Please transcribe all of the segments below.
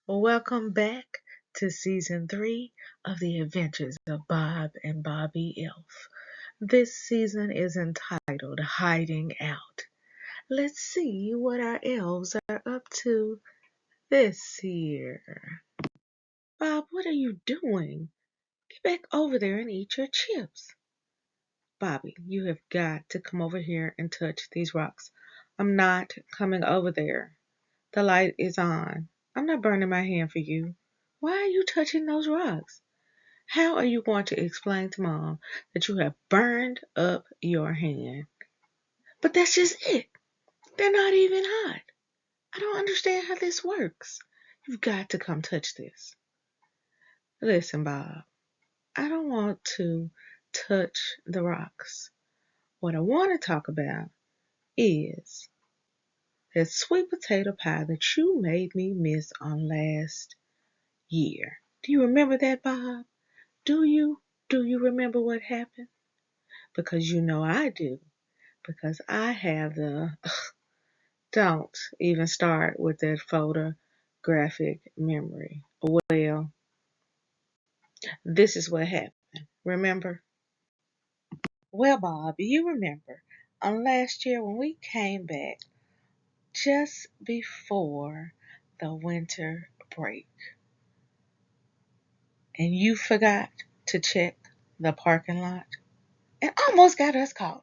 Welcome back to season 3 of the adventures of Bob and Bobbie Elf. This season is entitled Hiding Out. Let's see what our elves are up to this year. Bob, what are you doing? Get back over there and eat your chips. Bobbie, you have got to come over here and touch these rocks. I'm not coming over there. The light is on. I'm not burning my hand for you. Why are you touching those rocks? How are you going to explain to Mom that you have burned up your hand? But that's just it. They're not even hot. I don't understand how this works. You've got to come touch this. Listen, Bob, I don't want to touch the rocks. What I want to talk about is that sweet potato pie that you made me miss on last year. Do you remember that, Bob? Do you? Do you remember what happened? Because you know I do. Because I have the. Don't even start with that photographic memory. Well, this is what happened. Remember? Well, Bob, you remember on last year when we came back just before the winter break and you forgot to check the parking lot and almost got us caught.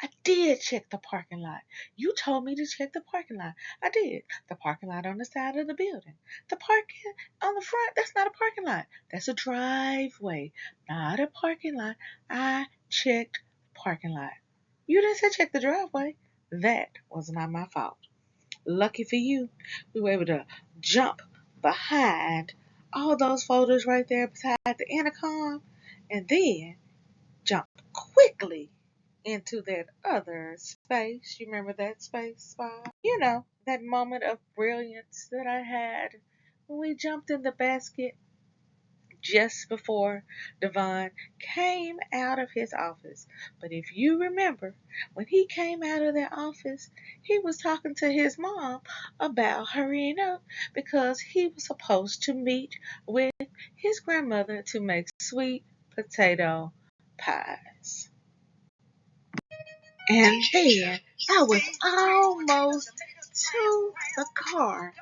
I did check the parking lot. You told me to check the parking lot. I did. The parking lot on the side of the building. The parking on the front, that's not a parking lot. That's a driveway, not a parking lot. I checked the parking lot. You didn't say check the driveway. That was not my fault. Lucky for you, we were able to jump behind all those folders right there beside the intercom and then jump quickly into that other space. You remember that space, spot? You know, that moment of brilliance that I had when we jumped in the basket just before Devon came out of his office. But if you remember, when he came out of that office, he was talking to his mom about hurrying up because he was supposed to meet with his grandmother to make sweet potato pies. And then I was almost to the car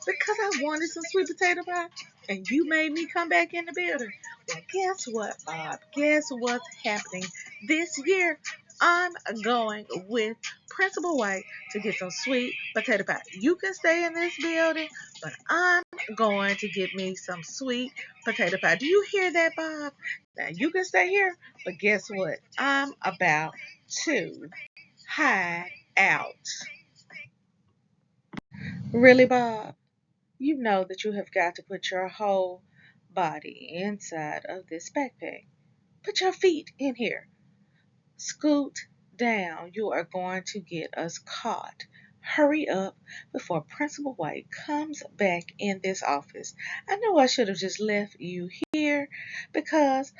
because I wanted some sweet potato pie. And you made me come back in the building. Well, guess what, Bob? Guess what's happening this year? I'm going with Principal White to get some sweet potato pie. You can stay in this building, but I'm going to get me some sweet potato pie. Do you hear that, Bob? Now, you can stay here, but guess what? I'm about to hide out. Really, Bob? You know that you have got to put your whole body inside of this backpack. Put your feet in here. Scoot down. You are going to get us caught. Hurry up before Principal White comes back in this office. I know I should have just left you here because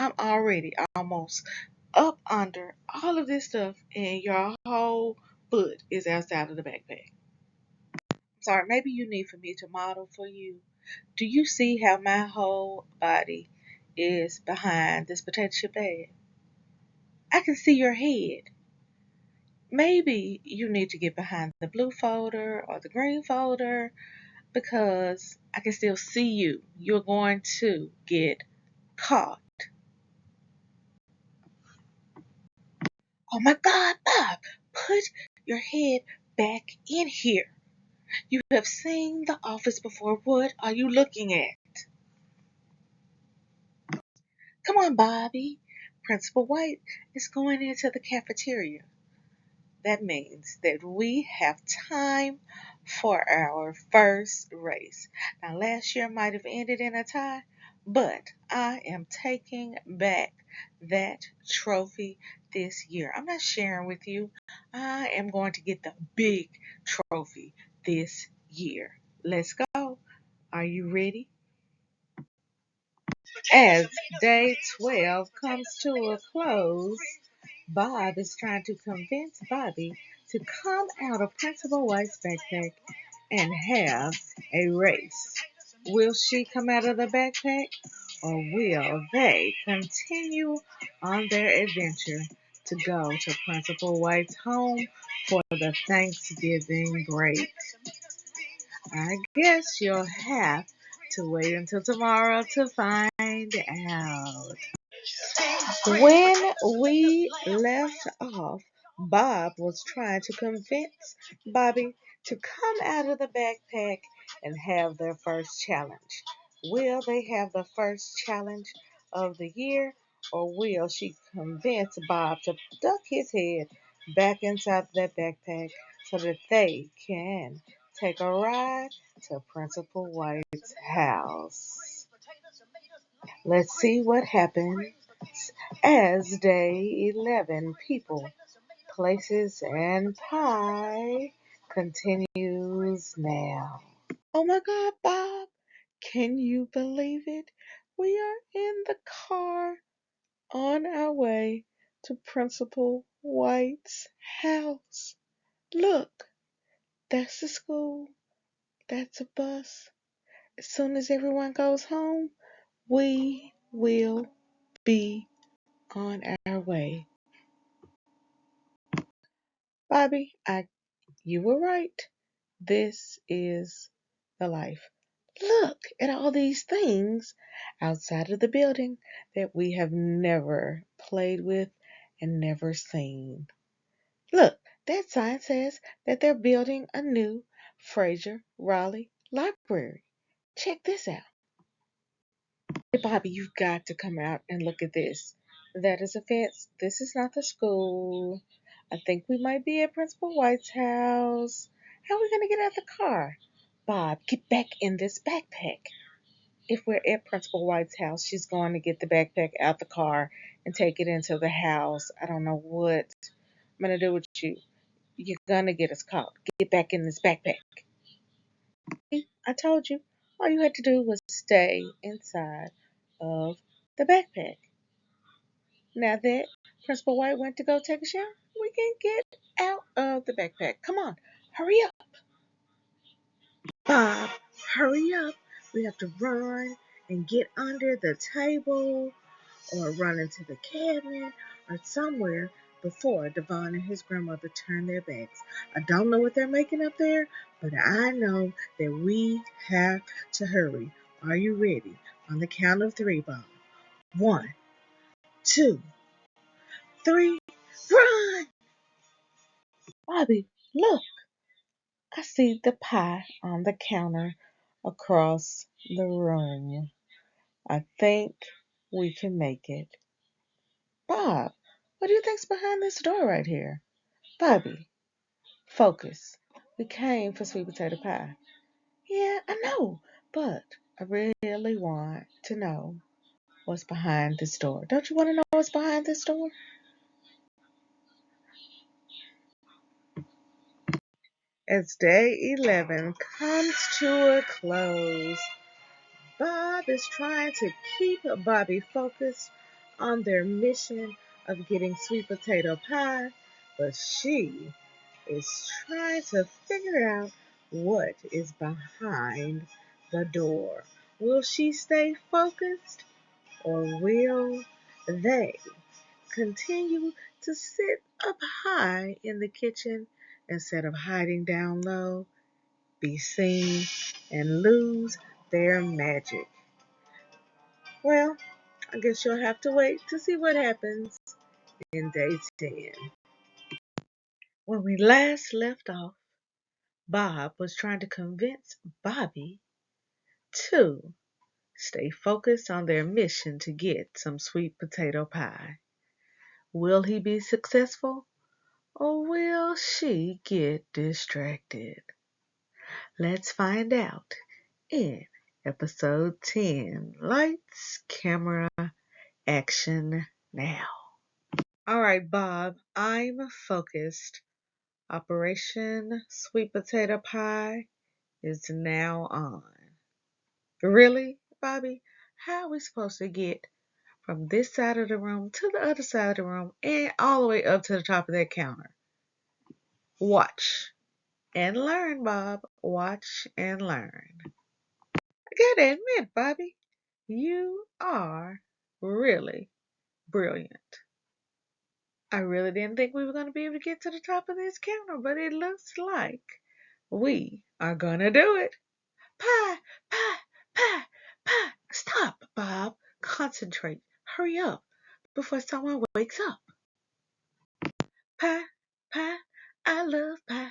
I'm already almost up under all of this stuff and your whole foot is outside of the backpack. Sorry, maybe you need for me to model for you. Do you see how my whole body is behind this potato chip bag? I can see your head. Maybe you need to get behind the blue folder or the green folder because I can still see you. You're going to get caught. Oh my God, Bob, put your head back in here. You have seen the office before. What are you looking at? Come on, Bobbie. Principal White is going into the cafeteria. That means that we have time for our first race. Now, last year might have ended in a tie, but I am taking back that trophy this year. I'm not sharing with you. I am going to get the big trophy this year. Let's go. Are you ready? As day 12 comes to a close, Bob is trying to convince Bobbie to come out of Principal White's backpack and have a race. Will she come out of the backpack, or will they continue on their adventure to go to Principal White's home for the Thanksgiving break? I guess you'll have to wait until tomorrow to find out. When we left off, Bob was trying to convince Bobbie to come out of the backpack and have their first challenge. Will they have the first challenge of the year, or will she convince Bob to duck his head back inside that backpack so that they can take a ride to Principal White's house? Let's see what happens as day 11 people, places, and pie continues now. Oh my God, Bob, can you believe it? We are in the car on our way to Principal White's house. Look, that's the school, that's a bus. As soon as everyone goes home, we will be on our way. Bobbie, you were right. This is the life. Look at all these things outside of the building that we have never played with and never seen. Look, that sign says that they're building a new Fraser Raleigh library. Check this out. Hey, Bobbie, you've got to come out and look at this. That is a fence. This is not the school. I think we might be at Principal White's house. How are we going to get out of the car? Bob, get back in this backpack. If we're at Principal White's house, she's going to get the backpack out the car and take it into the house. I don't know what I'm going to do with you. You're going to get us caught. Get back in this backpack. I told you, all you had to do was stay inside of the backpack. Now that Principal White went to go take a shower, we can get out of the backpack. Come on, hurry up. Bob, hurry up. We have to run and get under the table or run into the cabinet or somewhere before Devon and his grandmother turn their backs. I don't know what they're making up there, but I know that we have to hurry. Are you ready? On the count of three, Bob. 1, 2, 3, run! Bobby, look, I see the pie on the counter across the room. I think we can make it. Bob, what do you think's behind this door right here? Bobbie, focus. We came for sweet potato pie. Yeah, I know, but I really want to know what's behind this door. Don't you want to know what's behind this door? As day 11 comes to a close, Bob is trying to keep Bobbie focused on their mission of getting sweet potato pie, but she is trying to figure out what is behind the door. Will she stay focused, or will they continue to sit up high in the kitchen instead of hiding down low, be seen, and lose their magic? Well, I guess you'll have to wait to see what happens in day 10. When we last left off, Bob was trying to convince Bobbie to stay focused on their mission to get some sweet potato pie. Will he be successful, or will she get distracted? Let's find out in episode 10. Lights, camera, action now. All right, Bob, I'm focused. Operation Sweet Potato Pie is now on. Really, Bobbie? How are we supposed to get from this side of the room to the other side of the room and all the way up to the top of that counter? Watch. And learn, Bob. Watch and learn. I gotta admit, Bobbie, you are really brilliant. I really didn't think we were going to be able to get to the top of this counter, but it looks like we are going to do it. Pie, pie, pie, pie. Stop, Bob. Concentrate. Hurry up before someone wakes up. Pie, pie. I love pie.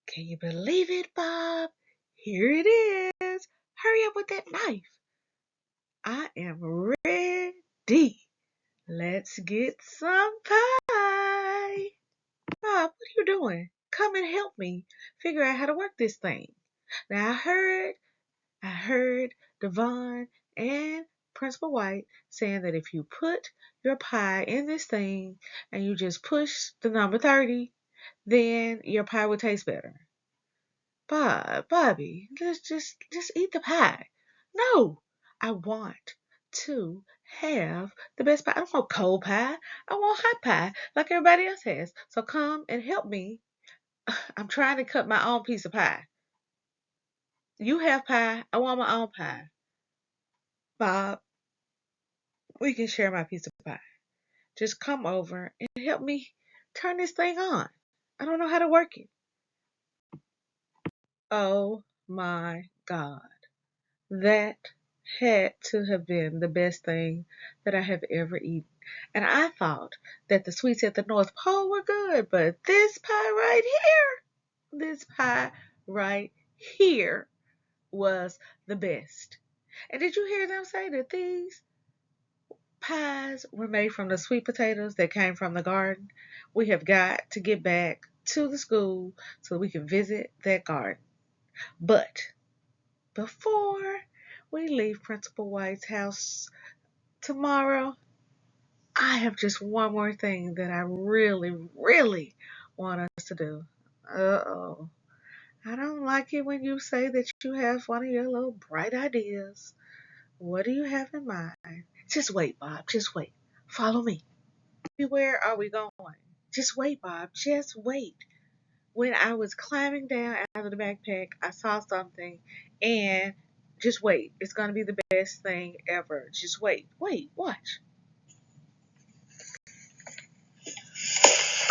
Can you believe it, Bob? Here it is. Hurry up with that knife. I am ready. Let's get some pie. Bob, what are you doing? Come and help me figure out how to work this thing. Now I heard Devon and Principal White saying that if you put your pie in this thing and you just push the number 30, then your pie will taste better. Bobbie, let's just eat the pie. No, I want to have the best pie. I don't want cold pie. I want hot pie like everybody else has. So come and help me. I'm trying to cut my own piece of pie. You have pie. I want my own pie. Bob, we can share my piece of pie. Just come over and help me turn this thing on. I don't know how to work it. Oh my God. That had to have been the best thing that I have ever eaten. And I thought that the sweets at the North Pole were good, but this pie right here was the best. And did you hear them say that these pies were made from the sweet potatoes that came from the garden? We have got to get back to the school so we can visit that garden. But before we leave Principal White's house tomorrow, I have just one more thing that I really, really want us to do. Uh-oh. I don't like it when you say that you have one of your little bright ideas. What do you have in mind? Just wait, Bob. Just wait. Follow me. Where are we going? Just wait, Bob. Just wait. When I was climbing down out of the backpack, I saw something and just wait. It's going to be the best thing ever. Just wait. Wait. Watch.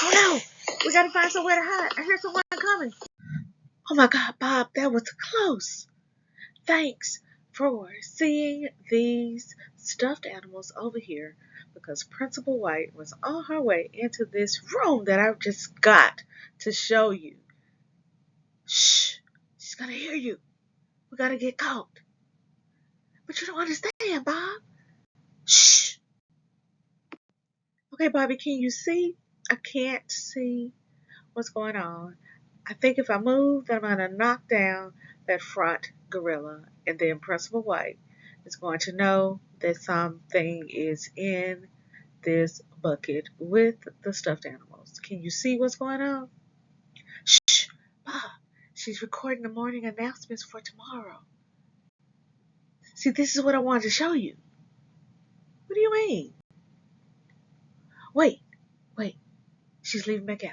Oh no! We got to find somewhere to hide. I hear someone coming. Oh my God, Bob, that was close. Thanks for seeing these stuffed animals over here because Principal White was on her way into this room that I've just got to show you. Shh, she's gonna hear you. We gotta get caught. But you don't understand, Bob. Shh. Okay, Bobbie, can you see? I can't see what's going on. I think if I move, then I'm gonna knock down that front gorilla, and then Principal White is going to know that something is in this bucket with the stuffed animals. Can you see what's going on? Shh, Bob. She's recording the morning announcements for tomorrow. See, this is what I wanted to show you. What do you mean? Wait, wait. She's leaving back out.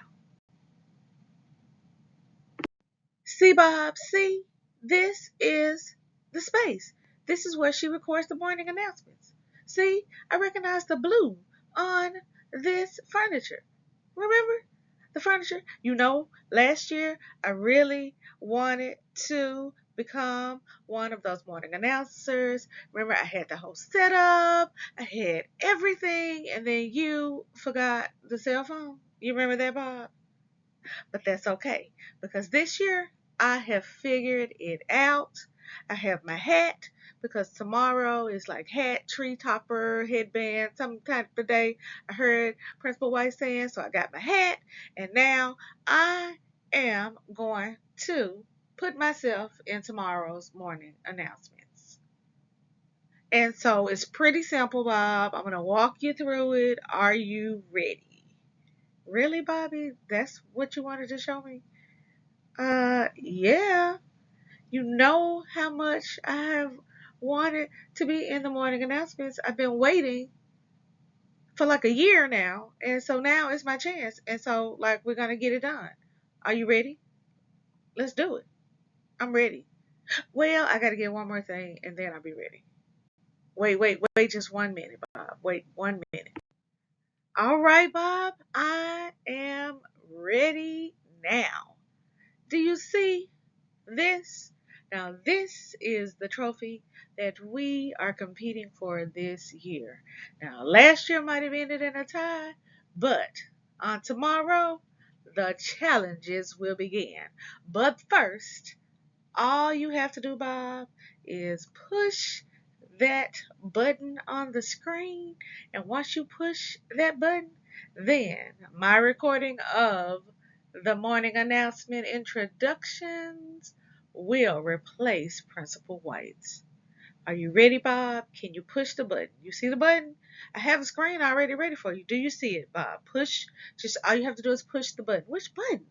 See, Bob, see? This is the space. This is where she records the morning announcements. See, I recognize the blue on this furniture. Remember the furniture? You know, last year I really wanted to become one of those morning announcers. Remember, I had the whole setup, I had everything, and then you forgot the cell phone. You remember that, Bob? But that's okay because this year I have figured it out. I have my hat because tomorrow is like hat, tree topper, headband, some type of day. I heard Principal White saying, so I got my hat, and now I am going to put myself in tomorrow's morning announcements. And so it's pretty simple, Bob. I'm going to walk you through it. Are you ready? Really, Bobbie? That's what you wanted to show me? Yeah. You know how much I have wanted to be in the morning announcements. I've been waiting for like a year now. And so now it's my chance. And so, like, we're going to get it done. Are you ready? Let's do it. I'm ready. Well, I got to get one more thing and then I'll be ready. Wait just 1 minute, Bob. Wait 1 minute. All right, Bob, I am ready now. Do you see this? Now, this is the trophy that we are competing for this year. Now, last year might have ended in a tie, but on tomorrow, the challenges will begin. But first, all you have to do, Bob, is push that button on the screen. And once you push that button, then my recording of the morning announcement introductions will replace Principal White's. Are you ready, Bob? Can you push the button? You see the button? I have the screen already ready for you. Do you see it, Bob? Push. Just all you have to do is push the button. Which button?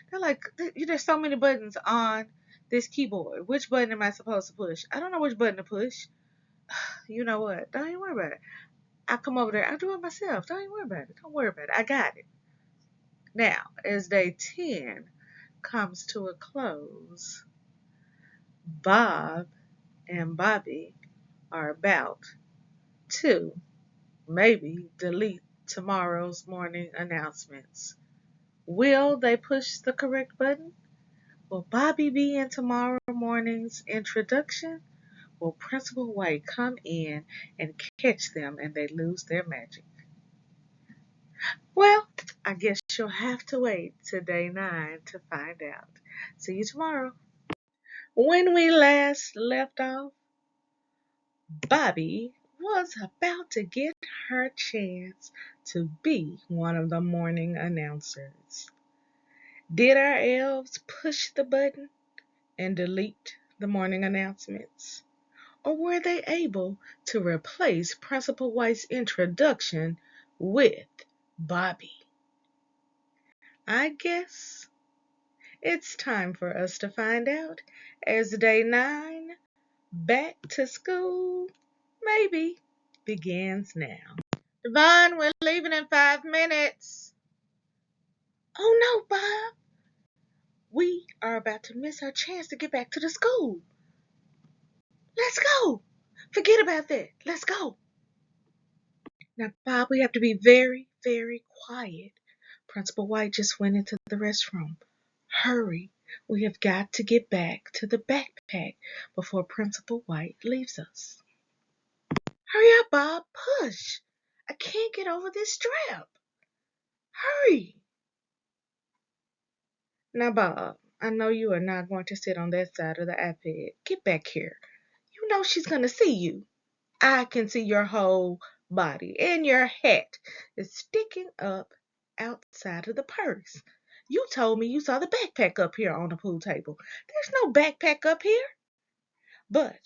They're like, there's so many buttons on this keyboard. Which button am I supposed to push? I don't know which button to push. You know what? Don't even worry about it. I'll come over there. I'll do it myself. Don't even worry about it. Don't worry about it. I got it. Now, as day 10 comes to a close, Bob and Bobbie are about to maybe delete tomorrow's morning announcements. Will they push the correct button? Will Bobbie be in tomorrow morning's introduction? Will Principal White come in and catch them and they lose their magic? Well, I guess you'll have to wait till day 9 to find out. See you tomorrow. When we last left off, Bobbie was about to get her chance to be one of the morning announcers. Did our elves push the button and delete the morning announcements? Or were they able to replace Principal White's introduction with Bobbie? I guess it's time for us to find out as day 9, back to school, maybe, begins now. Devon, we're leaving in 5 minutes. Oh no, Bob. We are about to miss our chance to get back to the school. Let's go. Forget about that. Let's go. Now, Bob, we have to be very, very quiet. Principal White just went into the restroom. Hurry. We have got to get back to the backpack before Principal White leaves us. Hurry up, Bob. Push. I can't get over this strap. Hurry. Now, Bob, I know you are not going to sit on that side of the iPad. Get back here. You know she's going to see you. I can see your whole body, and your hat is sticking up outside of the purse. You told me you saw the backpack up here on the pool table. There's no backpack up here. But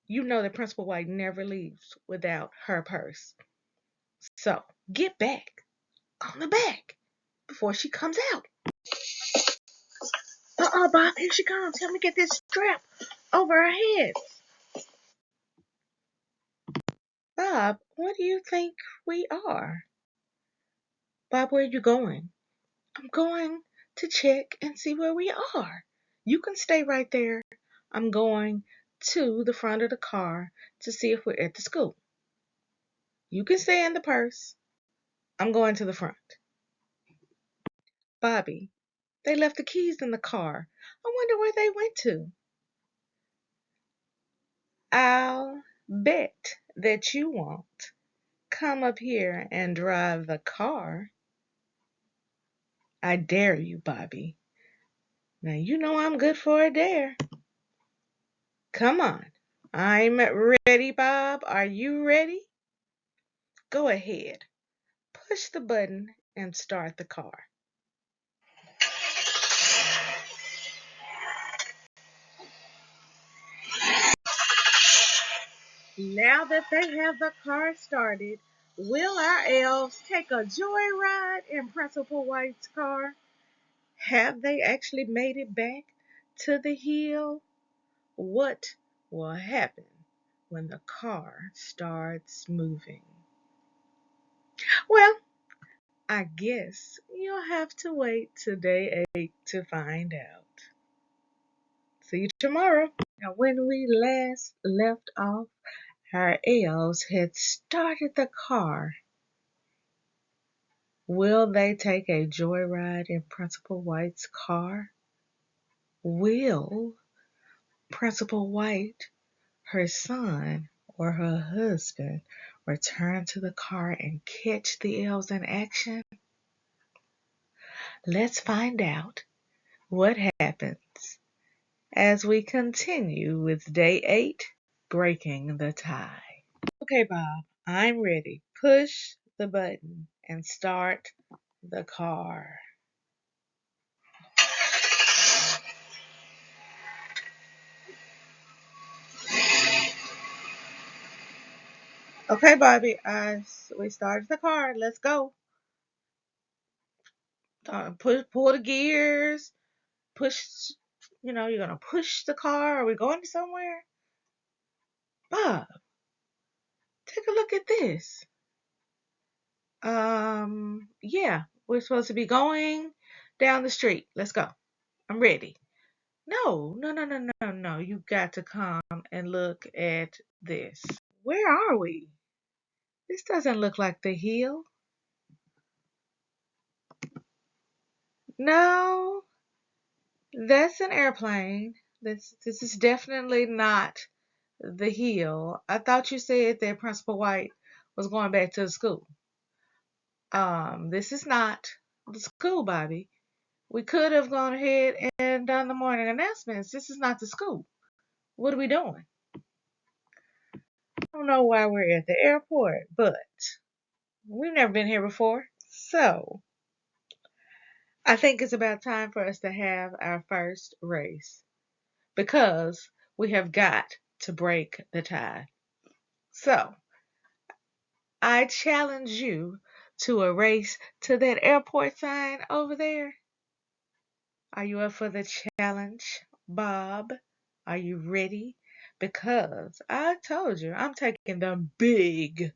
you know that Principal White never leaves without her purse. So get back on the back before she comes out. Bob, here she comes. Help me get this strap over her head. Bob, what do you think we are? Bob, where are you going? I'm going to check and see where we are. You can stay right there. I'm going to the front of the car to see if we're at the school. You can stay in the purse. I'm going to the front. Bobbie, they left the keys in the car. I wonder where they went to. I'll bet that you won't come up here and drive the car. I dare you, Bobbie. Now you know I'm good for a dare. Come on. I'm ready, Bob. Are you ready? Go ahead. Push the button and start the car. Now that they have the car started, will our elves take a joyride in Principal White's car? Have they actually made it back to the hill? What will happen when the car starts moving? Well, I guess you'll have to wait till day 8 to find out. See you tomorrow. Now, when we last left off, our elves had started the car. Will they take a joyride in Principal White's car? Will Principal White, her son, or her husband return to the car and catch the elves in action? Let's find out what happens as we continue with day 8, breaking the tie. Okay, Bob, I'm ready. Push the button and start the car. Okay, Bobbie, we started the car. Let's go. Pull the gears. Push. You're gonna push the car. Are we going somewhere? Bob, take a look at this. Yeah, we're supposed to be going down the street. Let's go. I'm ready. No, no, no, no, no, no. You got to come and look at this. Where are we? This doesn't look like the hill. No, that's an airplane. This is definitely not the hill. I thought you said that Principal White was going back to the school. This is not the school, Bobbie. We could have gone ahead and done the morning announcements. This is not the school. What are we doing? I don't know why we're at the airport, but we've never been here before. So I think it's about time for us to have our first race because we have got to break the tie. So I challenge you to a race to that airport sign over there. Are you up for the challenge, Bob? Are you ready? Because I told you I'm taking the big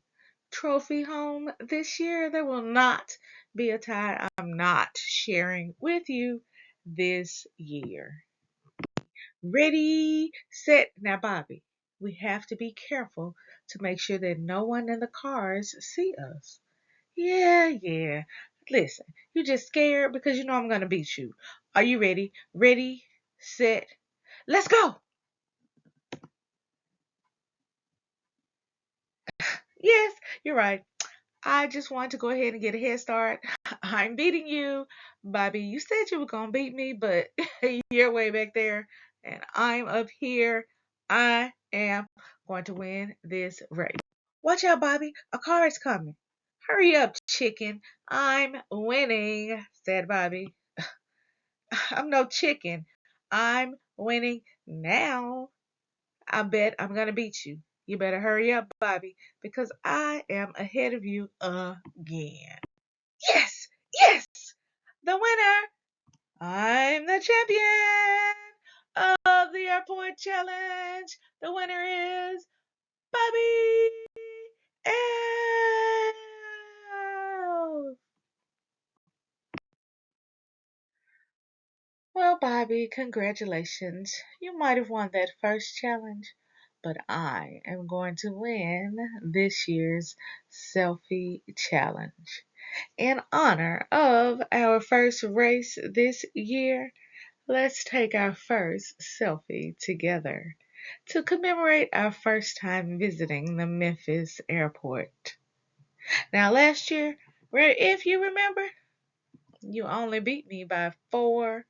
trophy home this year. There will not be a tie I'm not sharing with you this year. Ready, set. Now, Bobbie, we have to be careful to make sure that no one in the cars see us. Yeah, yeah. Listen, you just scared because you know I'm going to beat you. Are you ready? Ready, set, let's go. Yes, you're right. I just wanted to go ahead and get a head start. I'm beating you, Bobbie. You said you were going to beat me, but you're way back there and I'm up here. I am going to win this race. Watch out, Bobbie. A car is coming. Hurry up, chicken. I'm winning, said Bobbie. I'm no chicken. I'm winning now. I bet I'm going to beat you. You better hurry up, Bobbie, because I am ahead of you again. Yes! Yes! The winner! I'm the champion of the airport challenge. The winner is Bobbie Elf. Well, Bobbie, congratulations. You might have won that first challenge, but I am going to win this year's selfie challenge. In honor of our first race this year, let's take our first selfie together to commemorate our first time visiting the Memphis airport. Now, last year, if you remember, you only beat me by 4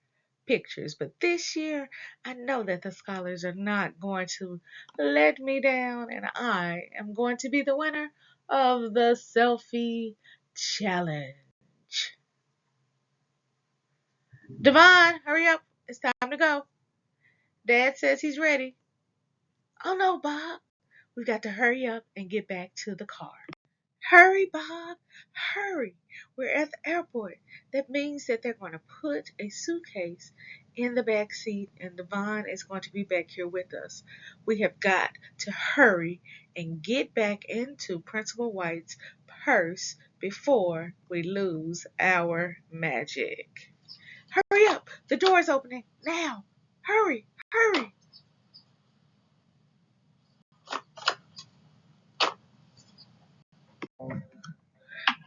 pictures, but this year I know that the scholars are not going to let me down, and I am going to be the winner of the selfie challenge. Devon, hurry up. It's time to go. Dad says he's ready. Oh no, Bob. We've got to hurry up and get back to the car. Hurry, Bob, hurry. We're at the airport. That means that they're going to put a suitcase in the back seat and Devon is going to be back here with us. We have got to hurry and get back into Principal White's purse before we lose our magic. Hurry up. The door is opening now. Hurry. Hurry!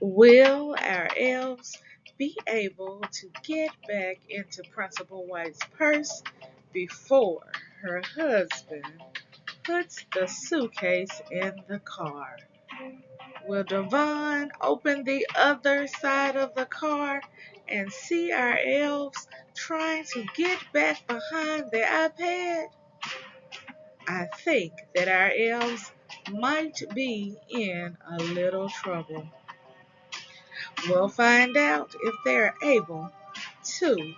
Will our elves be able to get back into Principal White's purse before her husband puts the suitcase in the car? Will Devon open the other side of the car and see our elves trying to get back behind the iPad? I think that our elves might be in a little trouble. We'll find out if they're able to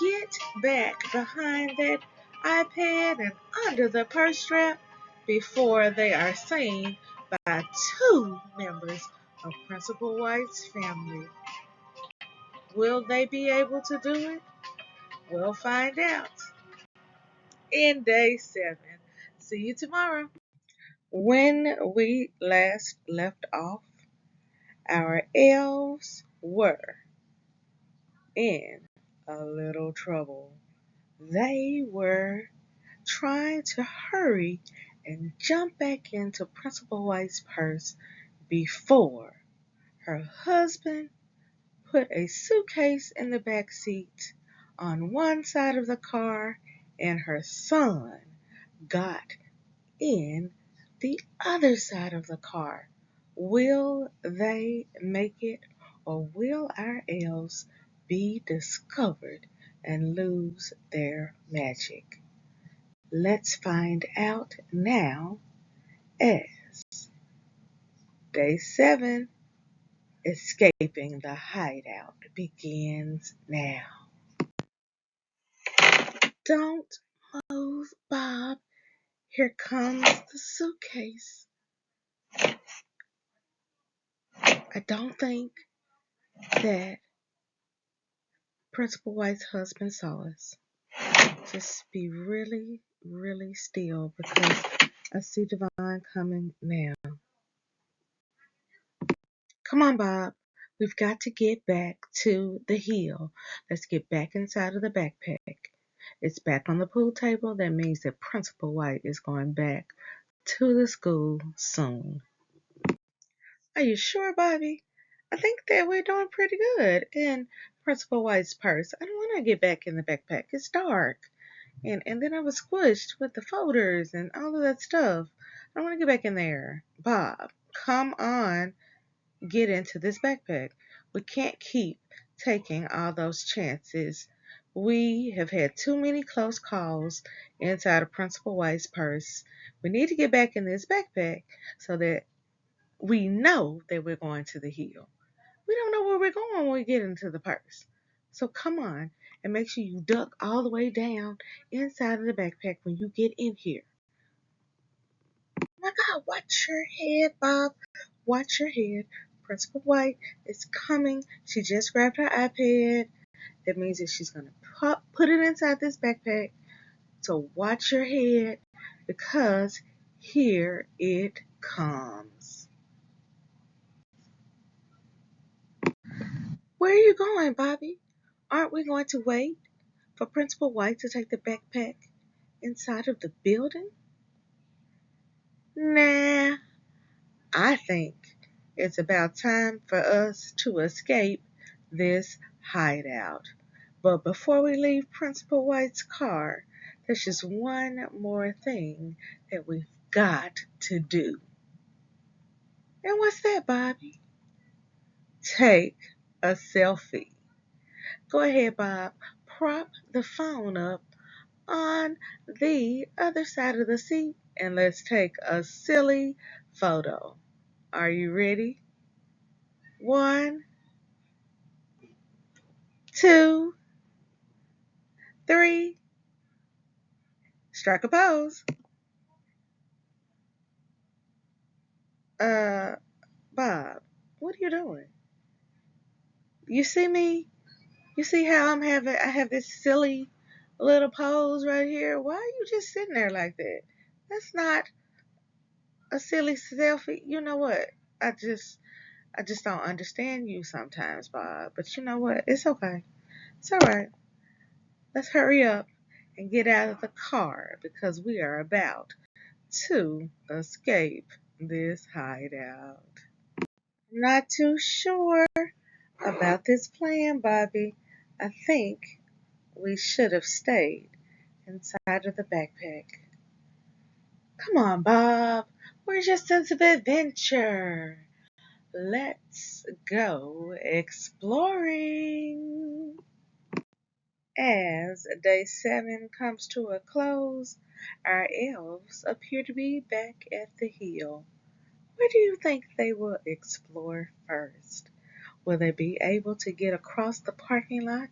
get back behind that iPad and under the purse strap before they are seen by two members of Principal White's family. Will they be able to do it? We'll find out in day 7. See you tomorrow. When we last left off, our elves were in a little trouble. They were trying to hurry and jump back into Principal White's purse before her husband put a suitcase in the back seat on one side of the car and her son got in the other side of the car. Will they make it, or will our elves be discovered and lose their magic? Let's find out now as day 7, escaping the hideout, begins now. Don't move, Bob. Here comes the suitcase. I don't think that Principal White's husband saw us. Just be really, really still because I see Devon coming now. Come on, Bob. We've got to get back to the hill. Let's get back inside of the backpack. It's back on the pool table. That means that Principal White is going back to the school soon. Are you sure, Bobbie? I think that we're doing pretty good in Principal White's purse. I don't want to get back in the backpack. It's dark. And then I was squished with the folders and all of that stuff. I don't want to get back in there. Bob, come on. Get into this backpack. We can't keep taking all those chances. We have had too many close calls inside of Principal White's purse. We need to get back in this backpack so that we know that we're going to the hill. We don't know where we're going when we get into the purse. So come on and make sure you duck all the way down inside of the backpack when you get in here. Oh my God, watch your head, Bob. Watch your head. Principal White is coming. She just grabbed her iPad. That means that she's going to put it inside this backpack. So watch your head because here it comes. Where are you going, Bobbie? Aren't we going to wait for Principal White to take the backpack inside of the building? Nah, I think it's about time for us to escape this hideout. But before we leave Principal White's car, there's just one more thing that we've got to do. And what's that, Bobbie? Take a selfie. Go ahead, Bob. Prop the phone up on the other side of the seat and let's take a silly photo. Are you ready? 1, 2, 3. Strike a pose. Uh, Bob, what are you doing? You see me? You see how I have this silly little pose right here? Why are you just sitting there like that? That's not a silly selfie. You know what? I just don't understand you sometimes, Bob. But you know what? It's okay. It's all right. Let's hurry up and get out of the car because we are about to escape this hideout. I'm not too sure about this plan, Bobbie. I think we should have stayed inside of the backpack. Come on, Bob. Where's your sense of adventure? Let's go exploring. As day 7 comes to a close, our elves appear to be back at the hill. Where do you think they will explore first? Will they be able to get across the parking lot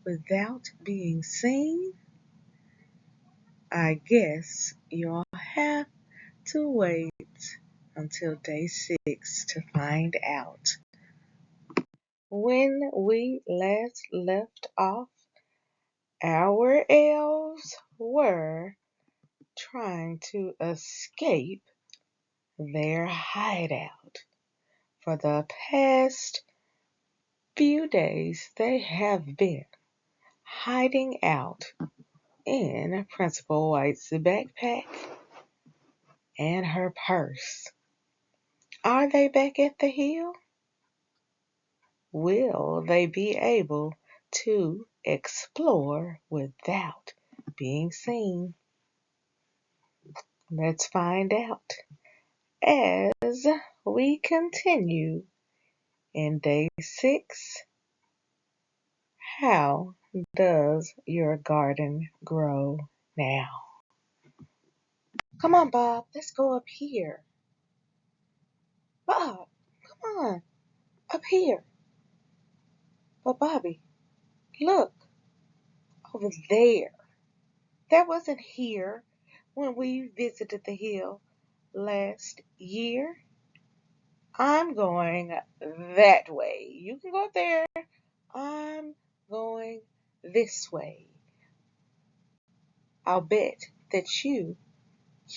without being seen? I guess you'll have to wait until day 6 to find out. When we last left off, our elves were trying to escape their hideout. For the past few days, they have been hiding out in Principal White's backpack and her purse. Are they back at the hill? Will they be able to explore without being seen? Let's find out as we continue in day 6. How does your garden grow now? Come on, Bob, let's go up here. Bob, come on, up here. But Bobbie, look over there. That wasn't here when we visited the hill last year. I'm going that way. You can go up there. I'm going this way. I'll bet that you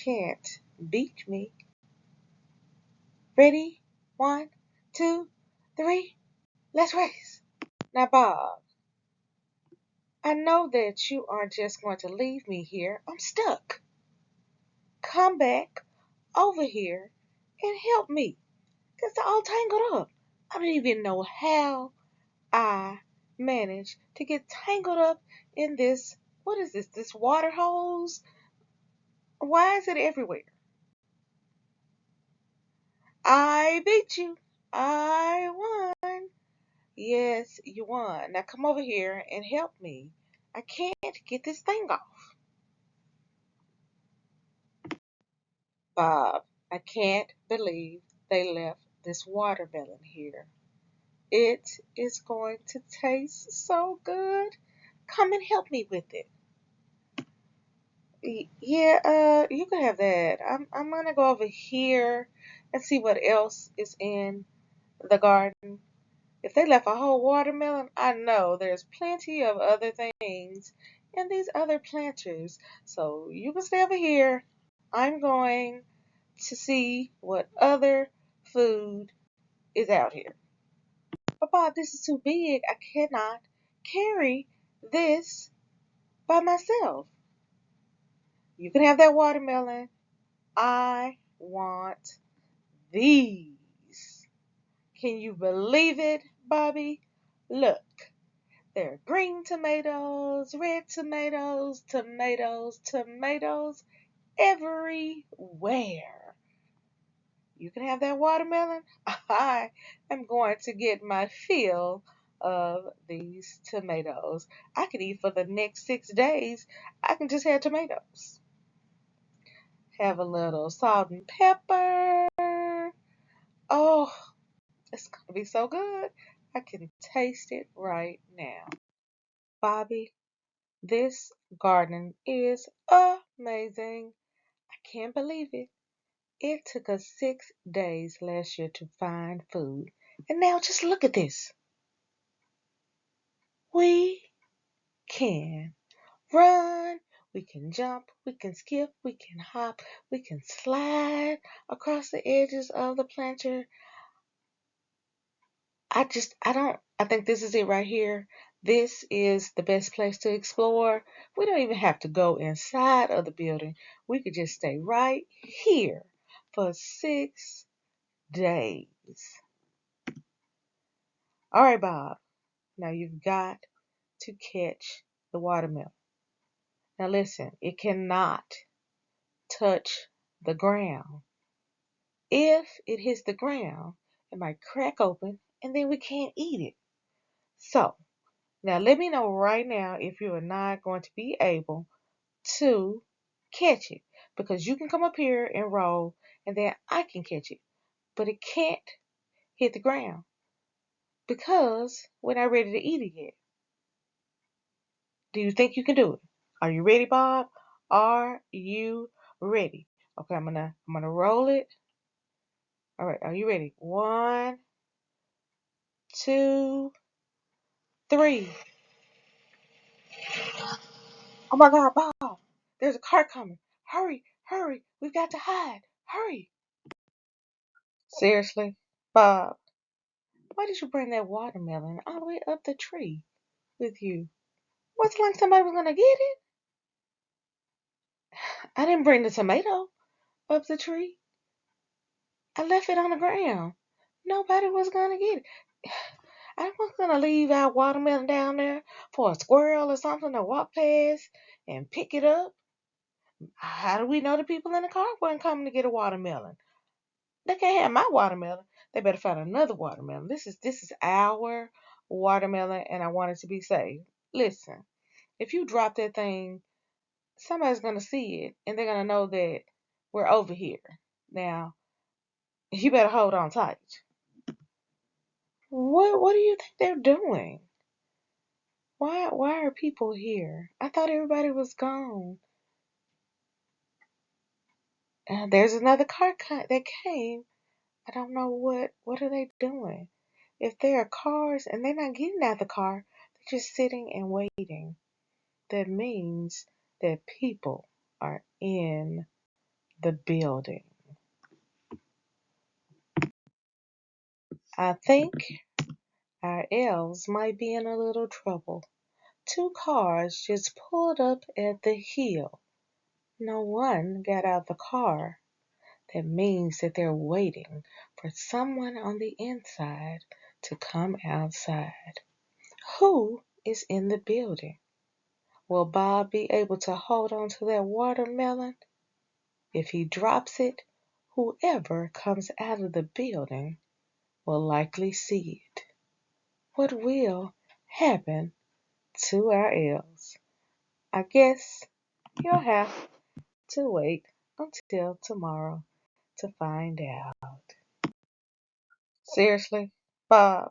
can't beat me. Ready? 1, 2, 3, let's race. Now, Bob, I know that you aren't just going to leave me here. I'm stuck. Come back over here and help me. Because they're all tangled up. I don't even know how I managed to get tangled up in this. What is this? This water hose? Why is it everywhere? I beat you. I won. Yes, you won. Now come over here and help me. I can't get this thing off. Bob, I can't believe they left this watermelon here. It is going to taste so good. Come and help me with it. Yeah, you can have that. I'm gonna go over here and see what else is in the garden. If they left a whole watermelon, I know there's plenty of other things in these other planters. So you can stay over here. I'm going to see what other food is out here. Papa, this is too big. I cannot carry this by myself. You can have that watermelon. I want these. Can you believe it, Bobbie? Look, there are green tomatoes, red tomatoes, tomatoes everywhere. You can have that watermelon. I am going to get my fill of these tomatoes. I could eat for the next 6 days. I can just have tomatoes. Have a little salt and pepper. Oh, it's going to be so good. I can taste it right now. Bobbie, this garden is amazing. I can't believe it. It took us 6 days last year to find food. And now just look at this. We can run, we can jump, we can skip, we can hop, we can slide across the edges of the planter. I think this is it right here. This is the best place to explore. We don't even have to go inside of the building. We could just stay right here for 6 days. All right, Bob. Now you've got to catch the watermelon. Now listen, it cannot touch the ground. If it hits the ground, it might crack open and then we can't eat it. So, now let me know right now if you are not going to be able to catch it. Because you can come up here and roll and then I can catch it. But it can't hit the ground because we're not ready to eat it yet. Do you think you can do it? Are you ready, Bob? Are you ready? Okay, I'm gonna roll it. All right, are you ready? 1, 2, 3. Oh my God, Bob! There's a car coming. Hurry, hurry! We've got to hide. Hurry! Seriously, Bob, why did you bring that watermelon all the way up the tree with you? What's like somebody was gonna get it? I didn't bring the tomato up the tree. I left it on the ground. Nobody was gonna get it. I wasn't gonna leave our watermelon down there for a squirrel or something to walk past and pick it up. How do we know the people in the car weren't coming to get a watermelon? They can't have my watermelon. They better find another watermelon. This is our watermelon, and I want it to be safe. Listen, if you drop that thing, somebody's gonna see it, and they're gonna know that we're over here. Now, you better hold on tight. What do you think they're doing? Why are people here? I thought everybody was gone. There's another car that came. I don't know what are they doing. If there are cars and they're not getting out of the car, they're just sitting and waiting. That means that people are in the building. I think our elves might be in a little trouble. 2 cars just pulled up at the hill. No one got out of the car. That means that they're waiting for someone on the inside to come outside. Who is in the building? Will Bob be able to hold on to that watermelon? If he drops it, whoever comes out of the building will likely see it. What will happen to our elves? I guess you'll have to wait until tomorrow to find out. Seriously, Bob,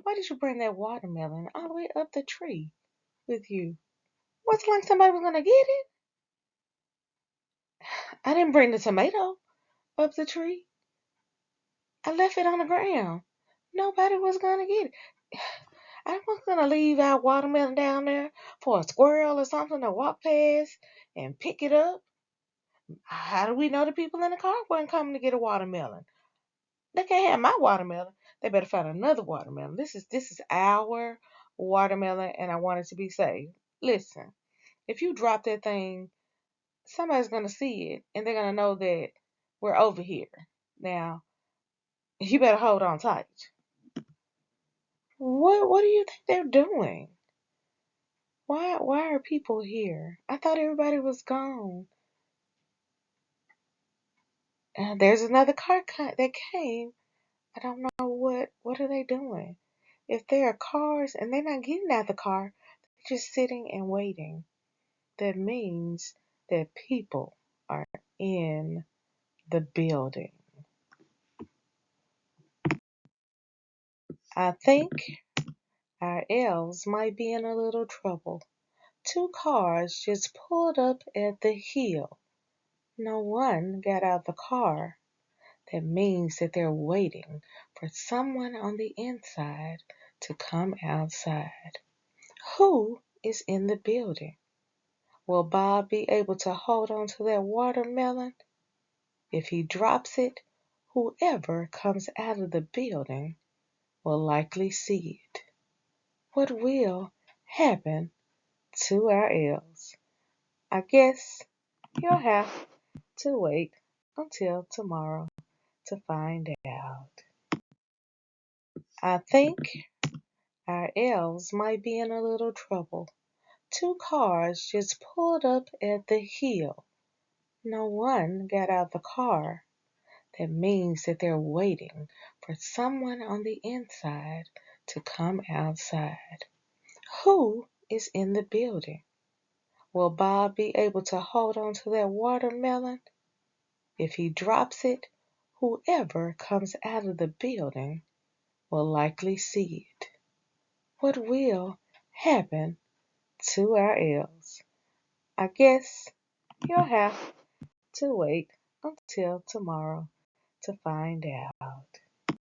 why did you bring that watermelon all the way up the tree with you? What's like somebody was gonna get it? I didn't bring the tomato up the tree. I left it on the ground. Nobody was gonna get it. I wasn't gonna leave our watermelon down there for a squirrel or something to walk past and pick it up. How do we know the people in the car weren't coming to get a watermelon? They can't have my watermelon. They better find another watermelon. This is our watermelon, and I want it to be safe. Listen, if you drop that thing, somebody's gonna see it, and they're gonna know that we're over here. Now, you better hold on tight. What do you think they're doing? Why are people here? I thought everybody was gone. There's another car that came. I don't know what are they doing. If there are cars and they're not getting out of the car, they're just sitting and waiting. That means that people are in the building. I think our elves might be in a little trouble. 2 cars just pulled up at the hill. No one got out of the car. That means that they're waiting for someone on the inside to come outside. Who is in the building? Will Bob be able to hold on to that watermelon? If he drops it, whoever comes out of the building will likely see it. What will happen to our elves? I guess you'll have to wait until tomorrow to find out. I think our elves might be in a little trouble. Two cars just pulled up at the hill. No one got out the car. That means that they're waiting for someone on the inside to come outside. Who is in the building? Will Bob be able to hold on to that watermelon? If he drops it, whoever comes out of the building will likely see it. What will happen to our elves? I guess you'll have to wait until tomorrow to find out.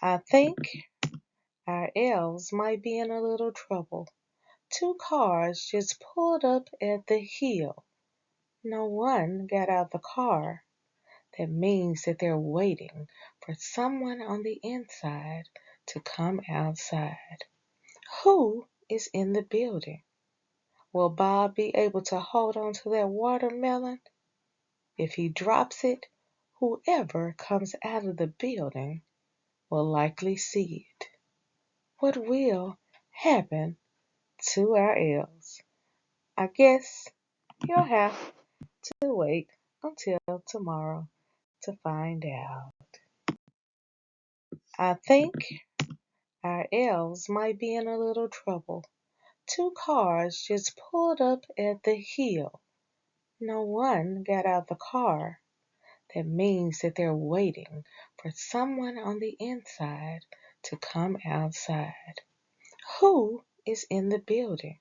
I think our elves might be in a little trouble. Two cars just pulled up at the hill. No one got out the car. That means that they're waiting for someone on the inside to come outside. Who is in the building? Will Bob be able to hold on to that watermelon? If he drops it, whoever comes out of the building will likely see it. What will happen to our elves? I guess you'll have to wait until tomorrow to find out. I think our elves might be in a little trouble. Two cars just pulled up at the hill. No one got out the car. That means that they're waiting for someone on the inside to come outside. Who is in the building?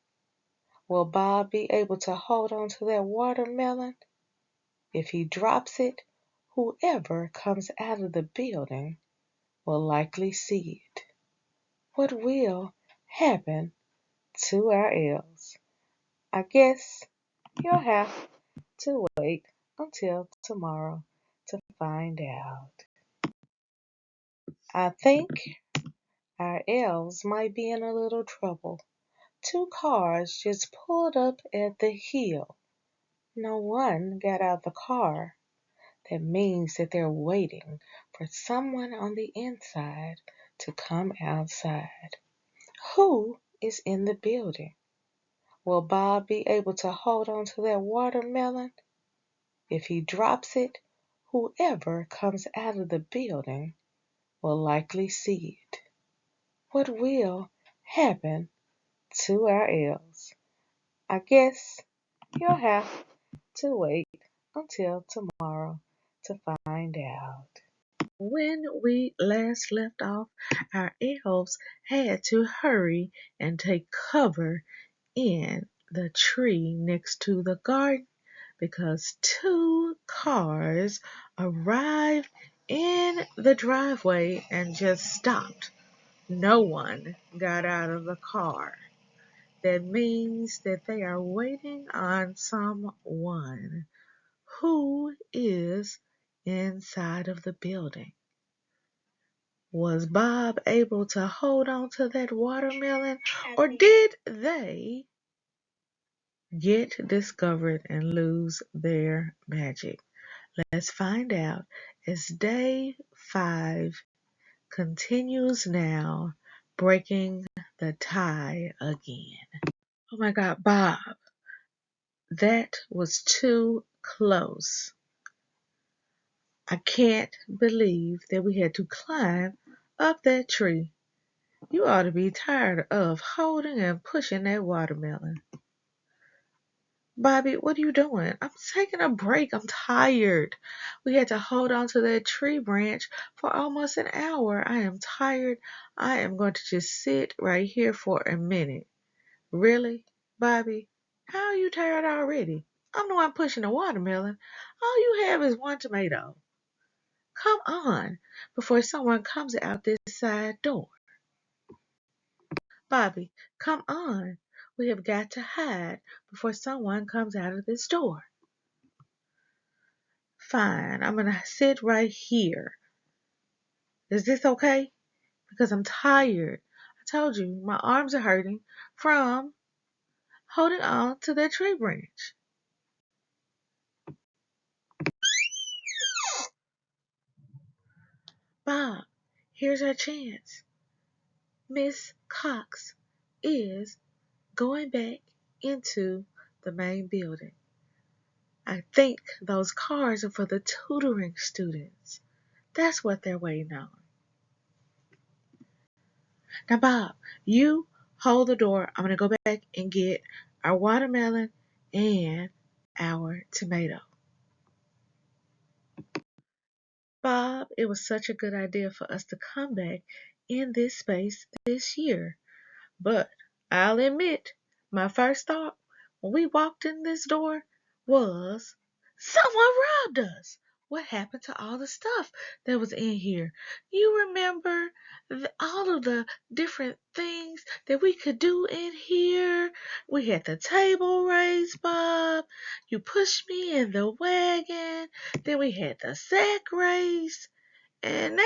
Will Bob be able to hold on to that watermelon? If he drops it, whoever comes out of the building will likely see it. What will happen to our elves? I guess you'll have to wait until tomorrow to find out. I think our elves might be in a little trouble. Two cars just pulled up at the hill. No one got out the car. That means that they're waiting for someone on the inside to come outside. Who is in the building? Will Bob be able to hold on to that watermelon? If he drops it, whoever comes out of the building will likely see it. What will happen to our elves? I guess you'll have to wait until tomorrow to find out. When we last left off, our elves had to hurry and take cover in the tree next to the garden because two cars arrived in the driveway and just stopped. No one got out of the car. That means that they are waiting on someone. Who is inside of the building? Was Bob able to hold on to that watermelon, or did they get discovered and lose their magic? Let's find out as day 5 continues now, breaking the tie again. Oh my God, Bob, that was too close. I can't believe that we had to climb up that tree. You ought to be tired of holding and pushing that watermelon. Bobbie, what are you doing? I'm taking a break. I'm tired. We had to hold on to that tree branch for almost an hour. I am tired. I am going to just sit right here for a minute. Really, Bobbie? How are you tired already? I'm the one pushing the watermelon. All you have is one tomato. Come on, before someone comes out this side door. Bobbie, come on. We have got to hide before someone comes out of this door. Fine, I'm going to sit right here. Is this okay? Because I'm tired. I Told you, my arms are hurting from holding on to that tree branch. Bob, here's our chance. Miss Cox is going back into the main building. I think those cars are for the tutoring students. That's what they're waiting on. Now, Bob, you hold the door. I'm going to go back and get our watermelon and our tomato. Bob, it was such a good idea for us to come back in this space this year. But I'll admit, my first thought when we walked in this door was someone robbed us. What happened to all the stuff that was in here? You remember all of the different things that we could do in here? We had the table raised, Bob. You pushed me in the wagon. Then we had the sack raised. And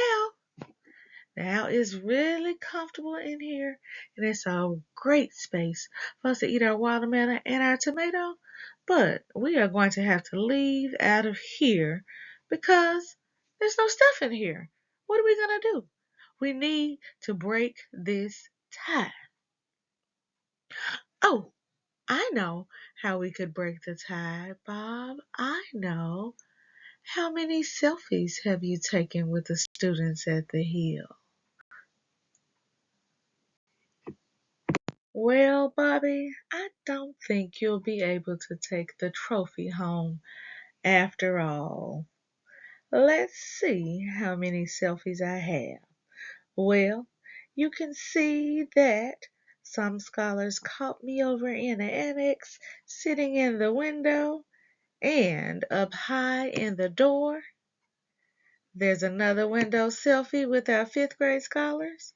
now it's really comfortable in here, and it's a great space for us to eat our watermelon and our tomato. But we are going to have to leave out of here because there's no stuff in here. What are we going to do? We need to break this tie. Oh, I know how we could break the tie, Bob. I know. How many selfies have you taken with the students at the Hill? Well, Bobbie, I don't think you'll be able to take the trophy home after all. Let's see how many selfies I have. Well, you can see that some scholars caught me over in the annex, sitting in the window, and up high in the door. There's another window selfie with our fifth grade scholars.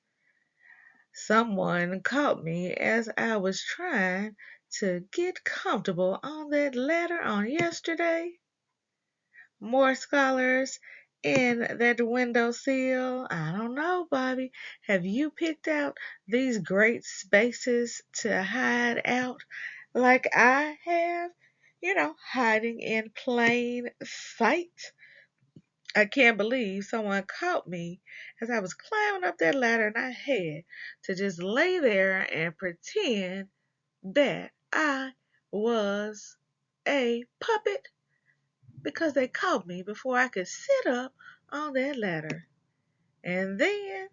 Someone caught me as I was trying to get comfortable on that ladder on yesterday. More scholars in that windowsill. I don't know, Bobbie. Have you picked out these great spaces to hide out like I have? Hiding in plain sight. I can't believe someone caught me as I was climbing up that ladder and I had to just lay there and pretend that I was a puppet because they caught me before I could sit up on that ladder. And then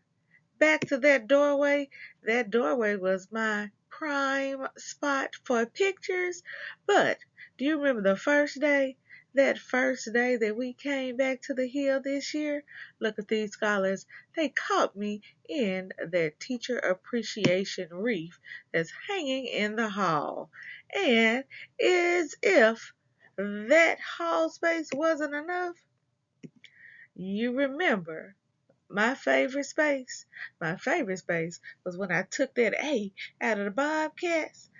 back to that doorway. That doorway was my prime spot for pictures. But do you remember the first day? That first day that we came back to the Hill this year? Look at these scholars. They caught me in that teacher appreciation wreath that's hanging in the hall. And as if that hall space wasn't enough, you remember my favorite space. My favorite space was when I took that A out of the Bobcats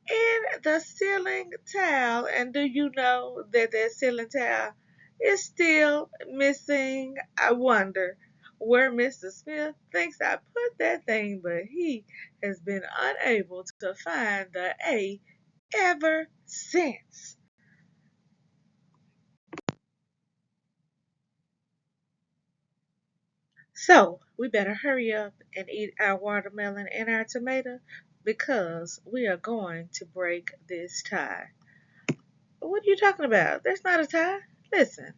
in the ceiling tile. And do you know that that ceiling tile is still missing? I wonder where Mr. Smith thinks I put that thing, but he has been unable to find the A ever since. So we better hurry up and eat our watermelon and our tomato because we are going to break this tie. What are you talking about? There's not a tie. Listen,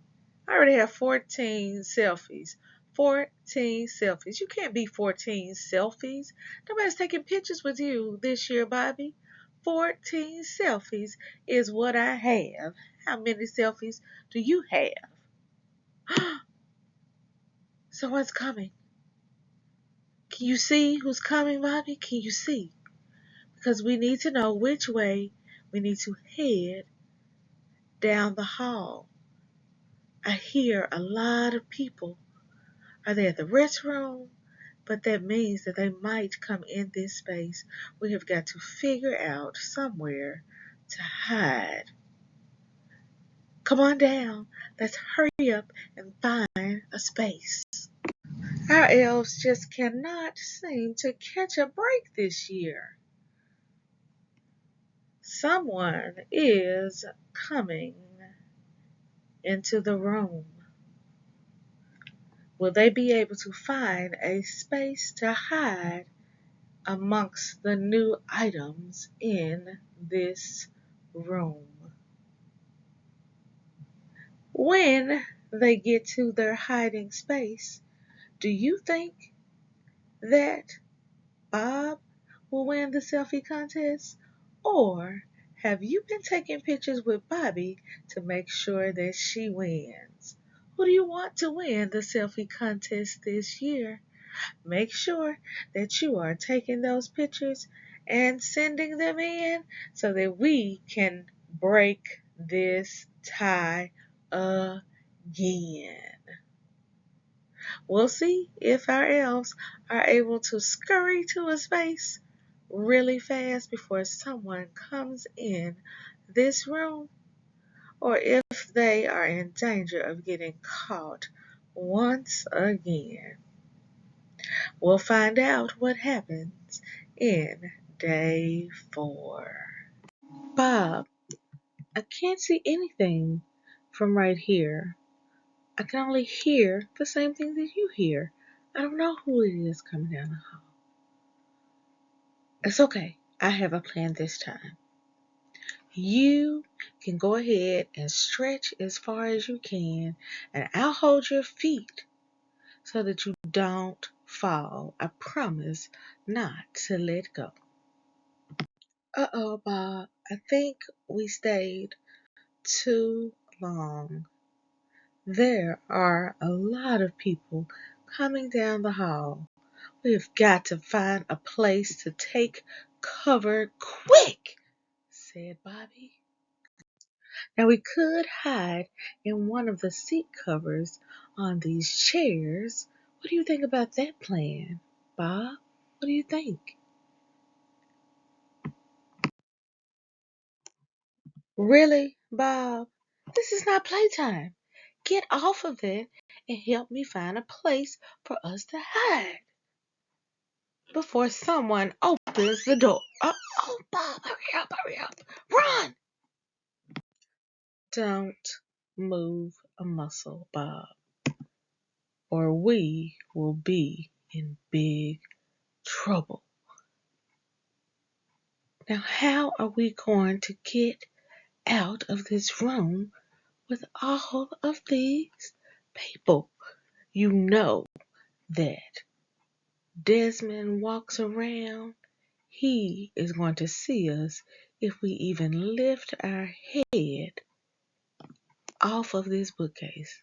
I already have 14 selfies. 14 selfies. You can't be 14 selfies. Nobody's taking pictures with you this year, Bobbie. 14 selfies is what I have. How many selfies do you have? Someone's coming. Can you see who's coming, Bobbie? Can you see? Because we need to know which way we need to head down the hall. I hear a lot of people. Are they at the restroom? But that means that they might come in this space. We have got to figure out somewhere to hide. Come on down. Let's hurry up and find a space. Our elves just cannot seem to catch a break this year. Someone is coming into the room. Will they be able to find a space to hide amongst the new items in this room? When they get to their hiding space, do you think that Bob will win the selfie contest? Or have you been taking pictures with Bobbie to make sure that she wins? Who do you want to win the selfie contest this year? Make sure that you are taking those pictures and sending them in so that we can break this tie again. We'll see if our elves are able to scurry to a space really fast before someone comes in this room, or if they are in danger of getting caught once again. We'll find out what happens in day 4. Bob, I can't see anything from right here. I can only hear the same thing that you hear. I don't know who it is coming down the hall. It's okay. I have a plan this time. You can go ahead and stretch as far as you can, and I'll hold your feet so that you don't fall. I promise not to let go. Uh-oh, Bob. I think we stayed too long. There are a lot of people coming down the hall. We've got to find a place to take cover quick, said Bobbie. Now we could hide in one of the seat covers on these chairs. What do you think about that plan, Bob? What do you think? Really, Bob? This is not playtime. Get off of it and help me find a place for us to hide before someone opens the door. Oh, Bob, hurry up, run! Don't move a muscle, Bob, or we will be in big trouble. Now, how are we going to get out of this room with all of these people? You know that Desmond walks around. He is going to see us if we even lift our head off of this bookcase.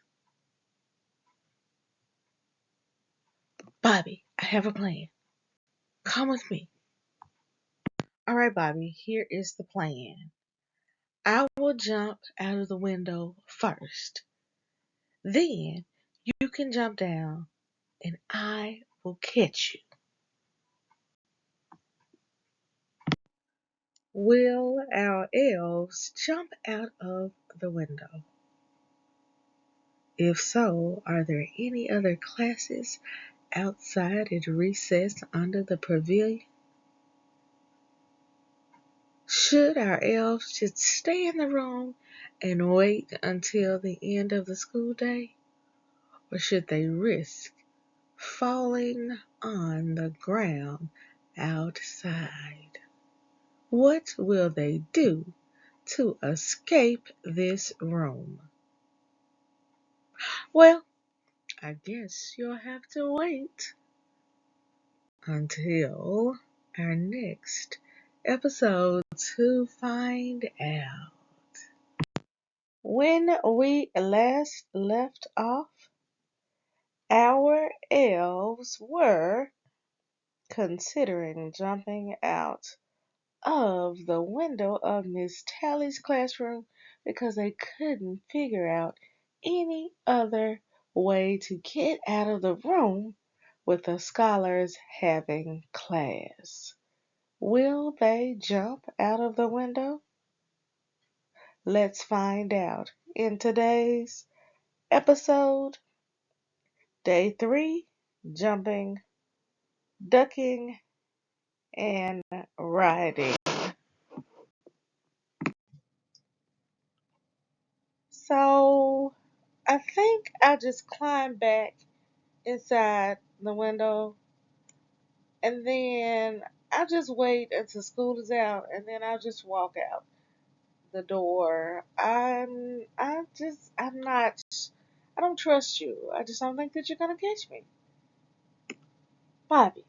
Bobbie, I have a plan. Come with me. All right, Bobbie, here is the plan. I will jump out of the window first. Then you can jump down and I will catch you. Will our elves jump out of the window? If so, are there any other classes outside at recess under the pavilion? Should our elves just stay in the room and wait until the end of the school day? Or should they risk falling on the ground outside? What will they do to escape this room? Well, I guess you'll have to wait until our next episode to find out. When we last left off, our elves were considering jumping out of the window of Miss Tally's classroom because they couldn't figure out any other way to get out of the room with the scholars having class. Will they jump out of the window? Let's find out in today's episode, day 3, jumping, ducking, and riding. So I think I'll just climb back inside the window and then I'll just wait until school is out and then I'll just walk out the door. I'm not, I don't trust you. I just don't think that you're going to catch me. Bobbie,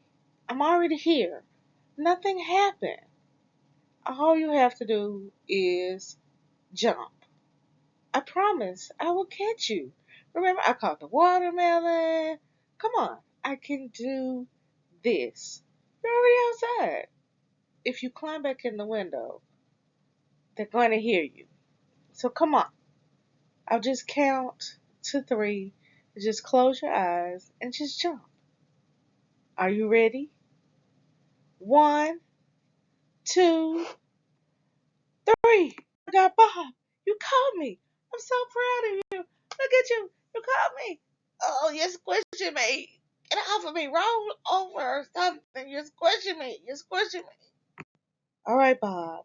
I'm already here. Nothing happened. All you have to do is jump. I promise I will catch you. Remember, I caught the watermelon. Come on, I can do this. You're already outside. If you climb back in the window, they're going to hear you. So come on. I'll just count to three. Just close your eyes and just jump. Are you ready? One, two, three. I got Bob. You caught me. I'm so proud of you. Look at you. You caught me. Oh, you're squishing me. Get off of me. Roll over or something. You're squishing me. You're squishing me. All right, Bob.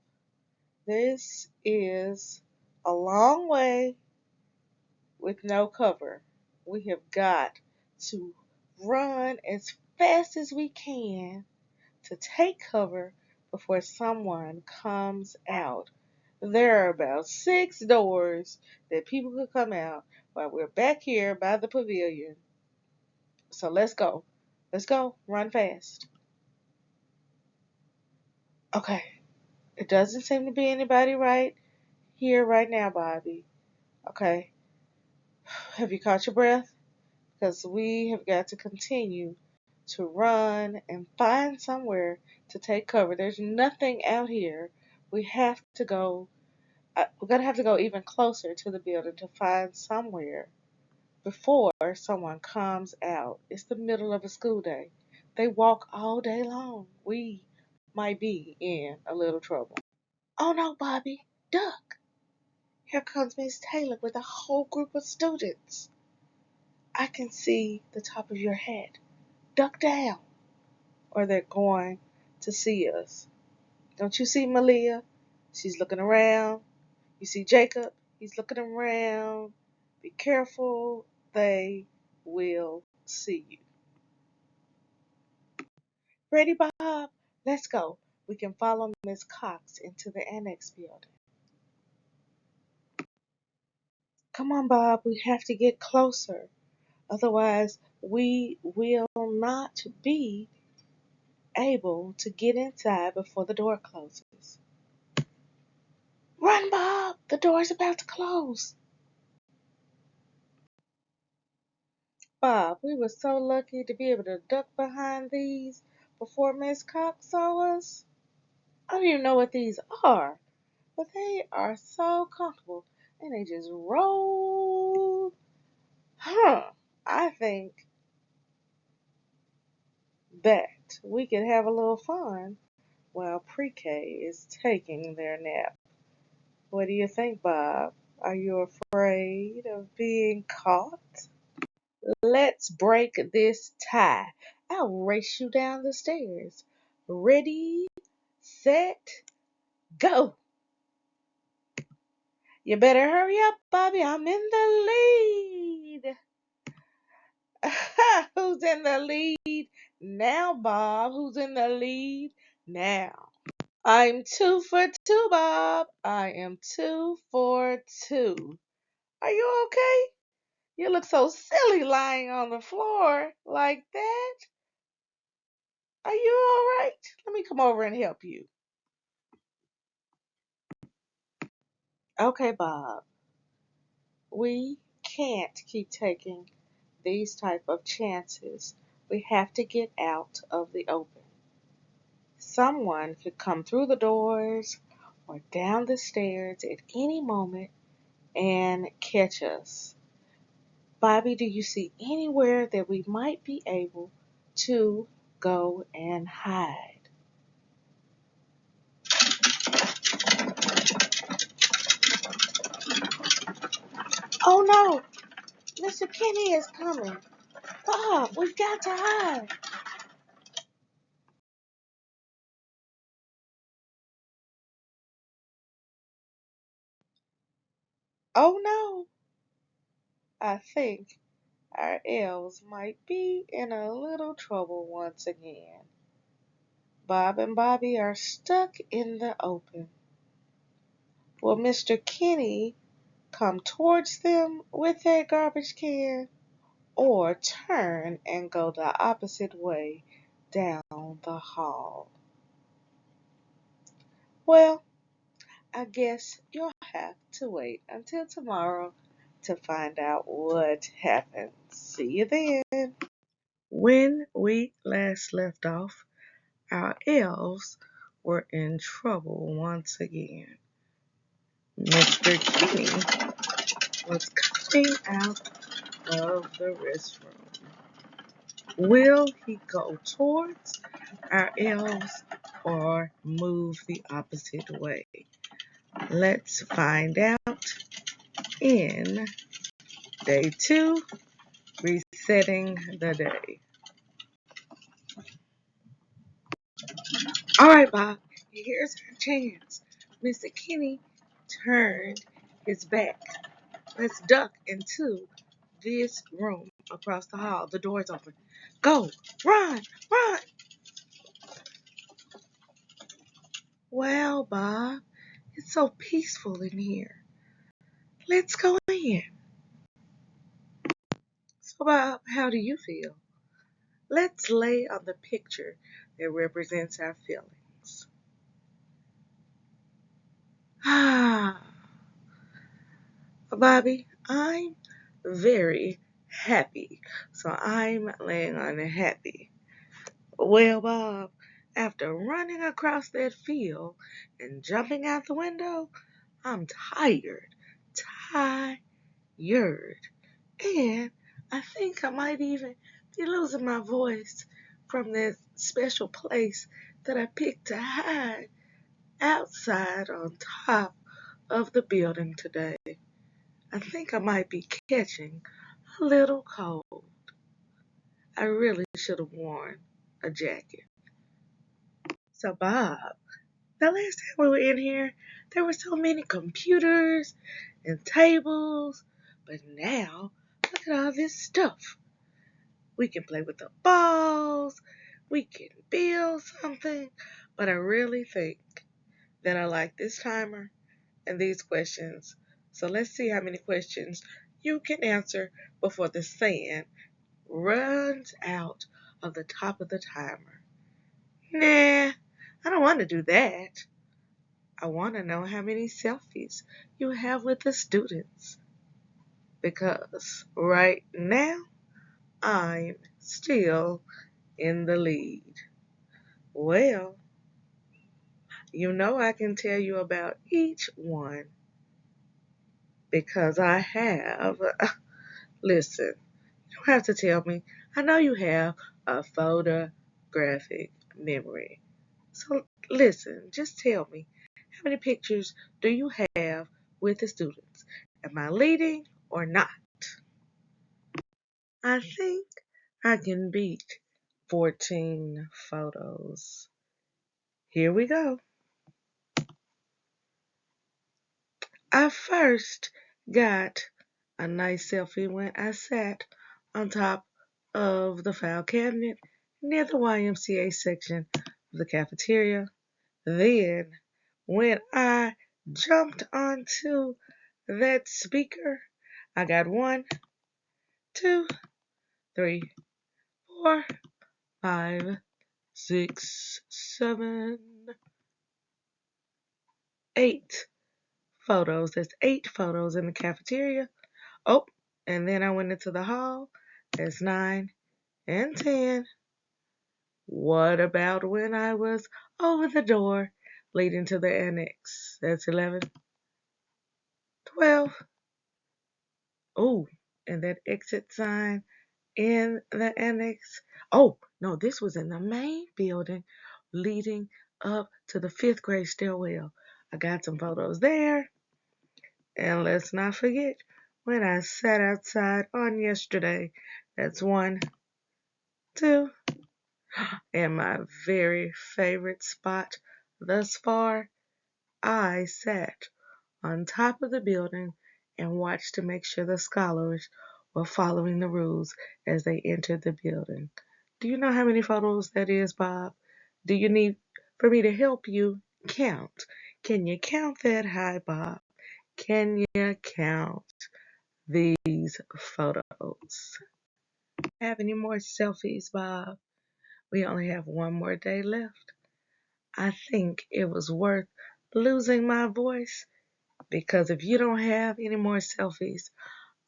This is a long way with no cover. We have got to run as fast as we can to take cover before someone comes out. There are about 6 doors that people could come out while we're back here by the pavilion. So let's go. Let's go. Run fast. Okay. It doesn't seem to be anybody right here right now, Bobbie. Okay. Have you caught your breath? Because we have got to continue to run and find somewhere to take cover. There's nothing out here. We have to go. We're gonna have to go even closer to the building to find somewhere before someone comes out. It's the middle of a school day. They walk all day long. We might be in a little trouble. Oh no, Bobbie, duck! Here comes Miss Taylor with a whole group of students. I can see the top of your head. Duck down, or they're going to see us. Don't you see Malia? She's looking around. You see Jacob? He's looking around. Be careful. They will see you. Ready, Bob? Let's go. We can follow Miss Cox into the annex building. Come on, Bob. We have to get closer. Otherwise, we will not be able to get inside before the door closes. Run, Bob! The door's about to close. Bob, we were so lucky to be able to duck behind these before Miss Cox saw us. I don't even know what these are, but they are so comfortable and they just roll. I think that we could have a little fun while pre-K is taking their nap. What do you think, Bob? Are you afraid of being caught? Let's break this tie. I'll race you down the stairs. Ready, set, go. You better hurry up, Bobbie. I'm in the lead. Who's in the lead now, Bob? Who's in the lead now? I'm 2 for 2, Bob. I am 2 for 2. Are you okay? You look so silly lying on the floor like that. Are you all right? Let me come over and help you. Okay, Bob. We can't keep taking these type of chances. We have to get out of the open. Someone could come through the doors or down the stairs at any moment and catch us. Bobbie, do you see anywhere that we might be able to go and hide? Oh no! Mr. Kenny is coming. Bob, we've got to hide. Oh no, I think our elves might be in a little trouble once again. Bob and Bobbie are stuck in the open. Will Mr. Kenny come towards them with that garbage can or turn and go the opposite way down the hall? Well, I guess you'll have to wait until tomorrow to find out what happens. See you then. When we last left off, our elves were in trouble once again. Mr. Kenny was coming out of the restroom. Will he go towards our elves or move the opposite way? Let's find out in day 2, resetting the day. All right, Bob, here's our chance. Mr. Kenny turned his back. Let's duck into this room across the hall. The door's open. Go, run, run. Wow, Bob, it's so peaceful in here. Let's go in. So, Bob, how do you feel? Let's lay on the picture that represents our feelings. Ah, Bobby, I'm very happy. So I'm laying on happy. Well, Bob, after running across that field and jumping out the window, I'm tired. Tired. And I think I might even be losing my voice from that special place that I picked to hide outside on top of the building today. I think I might be catching a little cold. I really should have worn a jacket. So, Bob, the last time we were in here, there were so many computers and tables, but now, look at all this stuff. We can play with the balls, we can build something, but I really think that I like this timer and these questions. So let's see how many questions you can answer before the sand runs out of the top of the timer. Nah, I don't want to do that. I want to know how many selfies you have with the students. Because right now, I'm still in the lead. Well, you know I can tell you about each one because I have. Listen, you don't have to tell me. I know you have a photographic memory. So listen, just tell me, how many pictures do you have with the students? Am I leading or not? I think I can beat 14 photos. Here we go. I first got a nice selfie when I sat on top of the file cabinet near the YMCA section of the cafeteria. Then, when I jumped onto that speaker, I got 1, 2, 3, 4, 5, 6, 7, 8 photos. That's 8 photos in the cafeteria. Oh, and then I went into the hall. That's 9 and 10. What about when I was over the door leading to the annex? That's 11, 12. Oh, and that exit sign in the annex. Oh, no, this was in the main building leading up to the 5th grade stairwell. I got some photos there. And let's not forget when I sat outside on yesterday. That's 1, to. And my very favorite spot thus far, I sat on top of the building and watched to make sure the scholars were following the rules as they entered the building. Do you know how many photos that is, Bob? Do you need for me to help you count? Can you count that high, Bob? Can you count these photos? Have any more selfies, Bob? We only have one more day left. I think it was worth losing my voice because if you don't have any more selfies,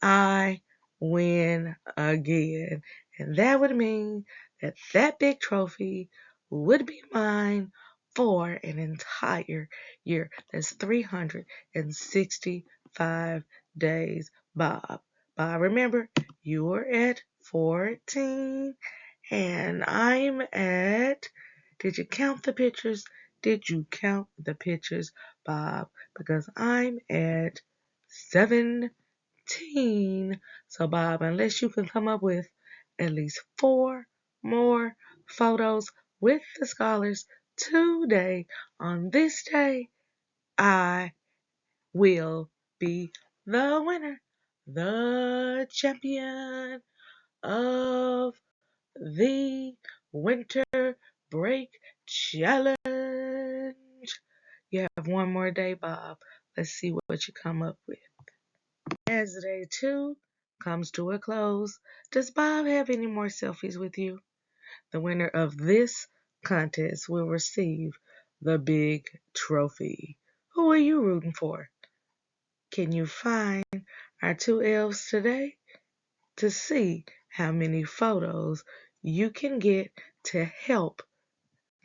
I win again. And that would mean that that big trophy would be mine for an entire year. That's 365 days, Bob. Bob, remember, you were at 14 and I'm at, did you count the pictures? Did you count the pictures, Bob? Because I'm at 17. So, Bob, unless you can come up with at least 4 more photos with the scholars today, on this day, I will be the winner, the champion of the winter break challenge. You have one more day, Bob. Let's see what you come up with. As day 2 comes to a close, does Bob have any more selfies with you? The winner of this contest will receive the big trophy. Who are you rooting for? Can you find our 2 elves today to see how many photos you can get to help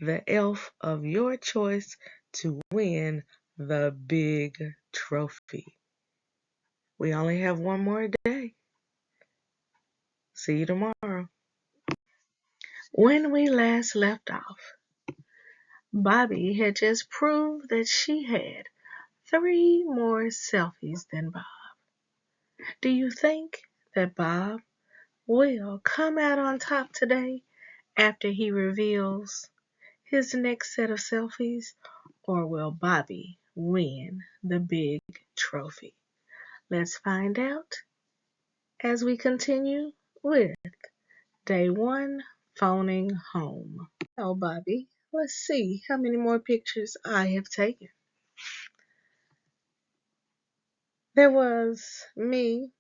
the elf of your choice to win the big trophy? We only have one more day. See you tomorrow. When we last left off, Bobbie had just proved that she had 3 more selfies than Bob. Do you think that Bob will come out on top today after he reveals his next set of selfies, or will Bobbie win the big trophy? Let's find out as we continue with day 1, phoning home. Well, Bobbie, let's see how many more pictures I have taken. There was me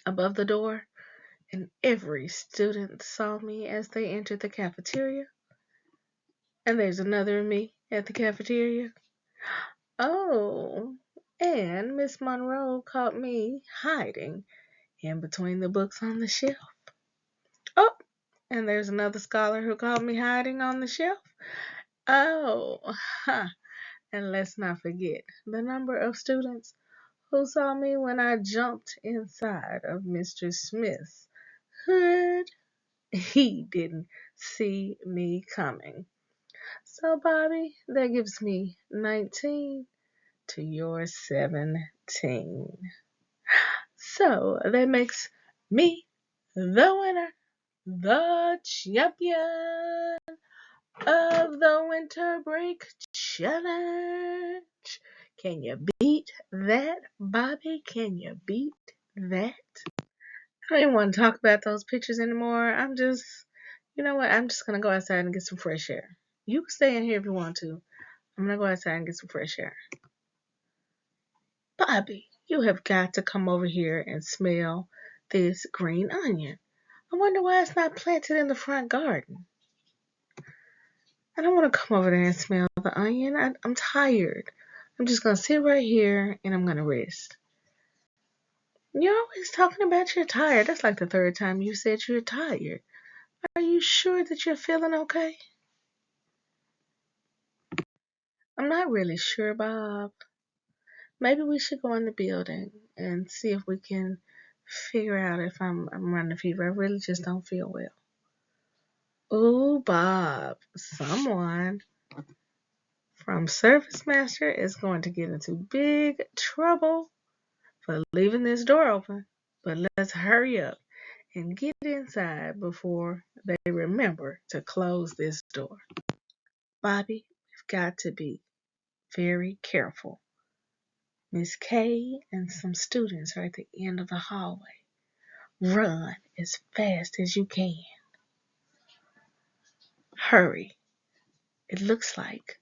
above the door, and every student saw me as they entered the cafeteria. And there's another me at the cafeteria. Oh, and Miss Monroe caught me hiding in between the books on the shelf. Oh, and there's another scholar who caught me hiding on the shelf. Oh, ha. And let's not forget the number of students who saw me when I jumped inside of Mr. Smith's hood. He didn't see me coming. So, Bobbie, that gives me 19 to your 17. So, that makes me the winner, the champion of the winter break challenge. Can you beat that, Bobbie? Can you beat that? I don't even want to talk about those pictures anymore. You know what? I'm just going to go outside and get some fresh air. You can stay in here if you want to. I'm going to go outside and get some fresh air. Bobbie, you have got to come over here and smell this green onion. I wonder why it's not planted in the front garden. I don't want to come over there and smell the onion. I'm tired. I'm just going to sit right here and I'm going to rest. You're always talking about you're tired. That's like the 3rd time you said you're tired. Are you sure that you're feeling okay? I'm not really sure, Bob. Maybe we should go in the building and see if we can figure out if I'm running a fever. I really just don't feel well. Ooh, Bob, someone from Service Master is going to get into big trouble for leaving this door open. But let's hurry up and get inside before they remember to close this door. Bobbie, we've got to be very careful. Miss K and some students are at the end of the hallway. Run as fast as you can. Hurry. It looks like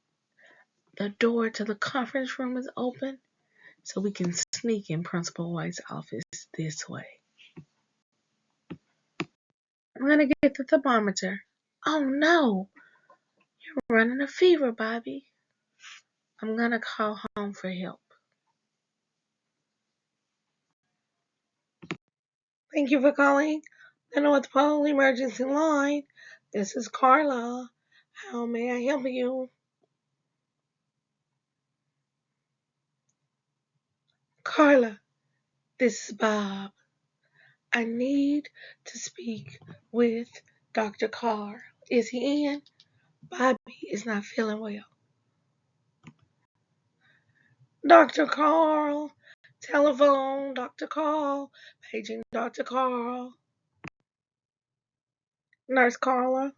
the door to the conference room is open, so we can sneak in Principal White's office this way. I'm gonna get the thermometer. Oh no, you're running a fever, Bobbie. I'm gonna call home for help. Thank you for calling the North Pole Emergency Line. This is Carla. How may I help you? Carla, this is Bob. I need to speak with Dr. Carr. Is he in? Bobbie is not feeling well. Dr. Carl, telephone, Dr. Carl, paging Dr. Carl. Nurse Carla,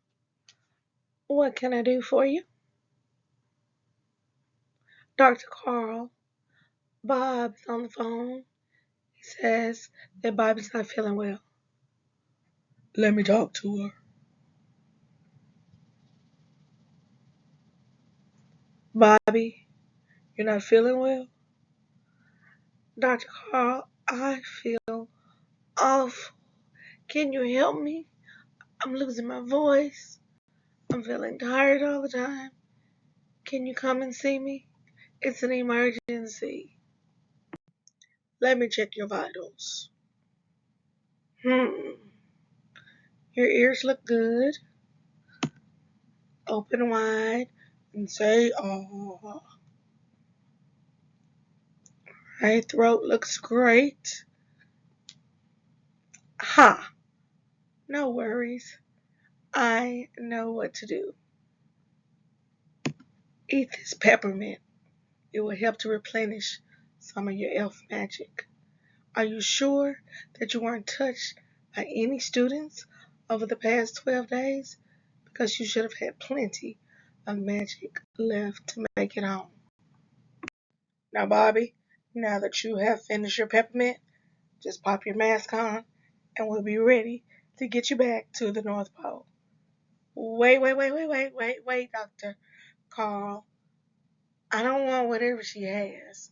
what can I do for you? Dr. Carl, Bob's on the phone. He says that Bobbie's not feeling well. Let me talk to her. Bobbie, you're not feeling well? Dr. Carl, I feel awful. Can you help me? I'm losing my voice. I'm feeling tired all the time. Can you come and see me? It's an emergency. Let me check your vitals. Your ears look good. Open wide and say, oh. My throat looks great. Ha! No worries. I know what to do. Eat this peppermint. It will help to replenish some of your elf magic. Are you sure that you weren't touched by any students over the past 12 days? Because you should have had plenty of magic left to make it home. Now, Bobbie, now that you have finished your peppermint, just pop your mask on and we'll be ready to get you back to the North Pole. Wait, Dr. Carl. I don't want whatever she has.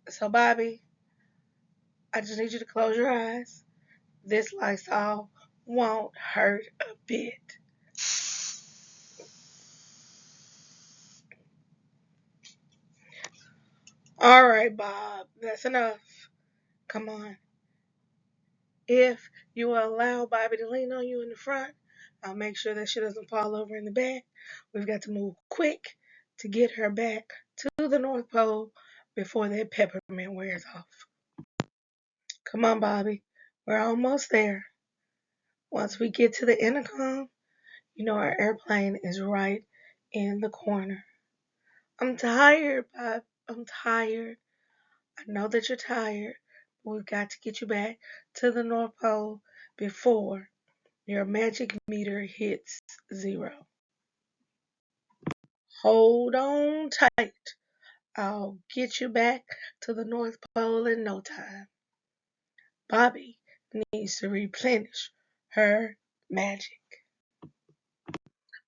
So, Bobbie, I just need you to close your eyes. This Lysol won't hurt a bit. All right, Bob, that's enough. Come on. If you will allow Bobbie to lean on you in the front, I'll make sure that she doesn't fall over in the back. We've got to move quick to get her back to the North Pole before that peppermint wears off. Come on, Bobbie. We're almost there. Once we get to the intercom, you know our airplane is right in the corner. I'm tired, Bob. I'm tired. I know that you're tired, but we've got to get you back to the North Pole before your magic meter hits 0. Hold on tight. I'll get you back to the North Pole in no time. Bobbie needs to replenish her magic.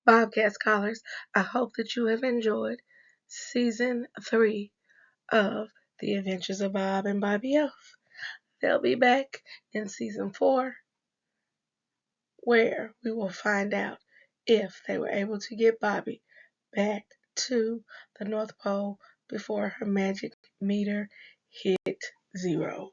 Bobcat Scholars, I hope that you have enjoyed Season 3 of The Adventures of Bob and Bobbie Elf. They'll be back in Season 4, where we will find out if they were able to get Bobbie back to the North Pole before her magic meter hit 0.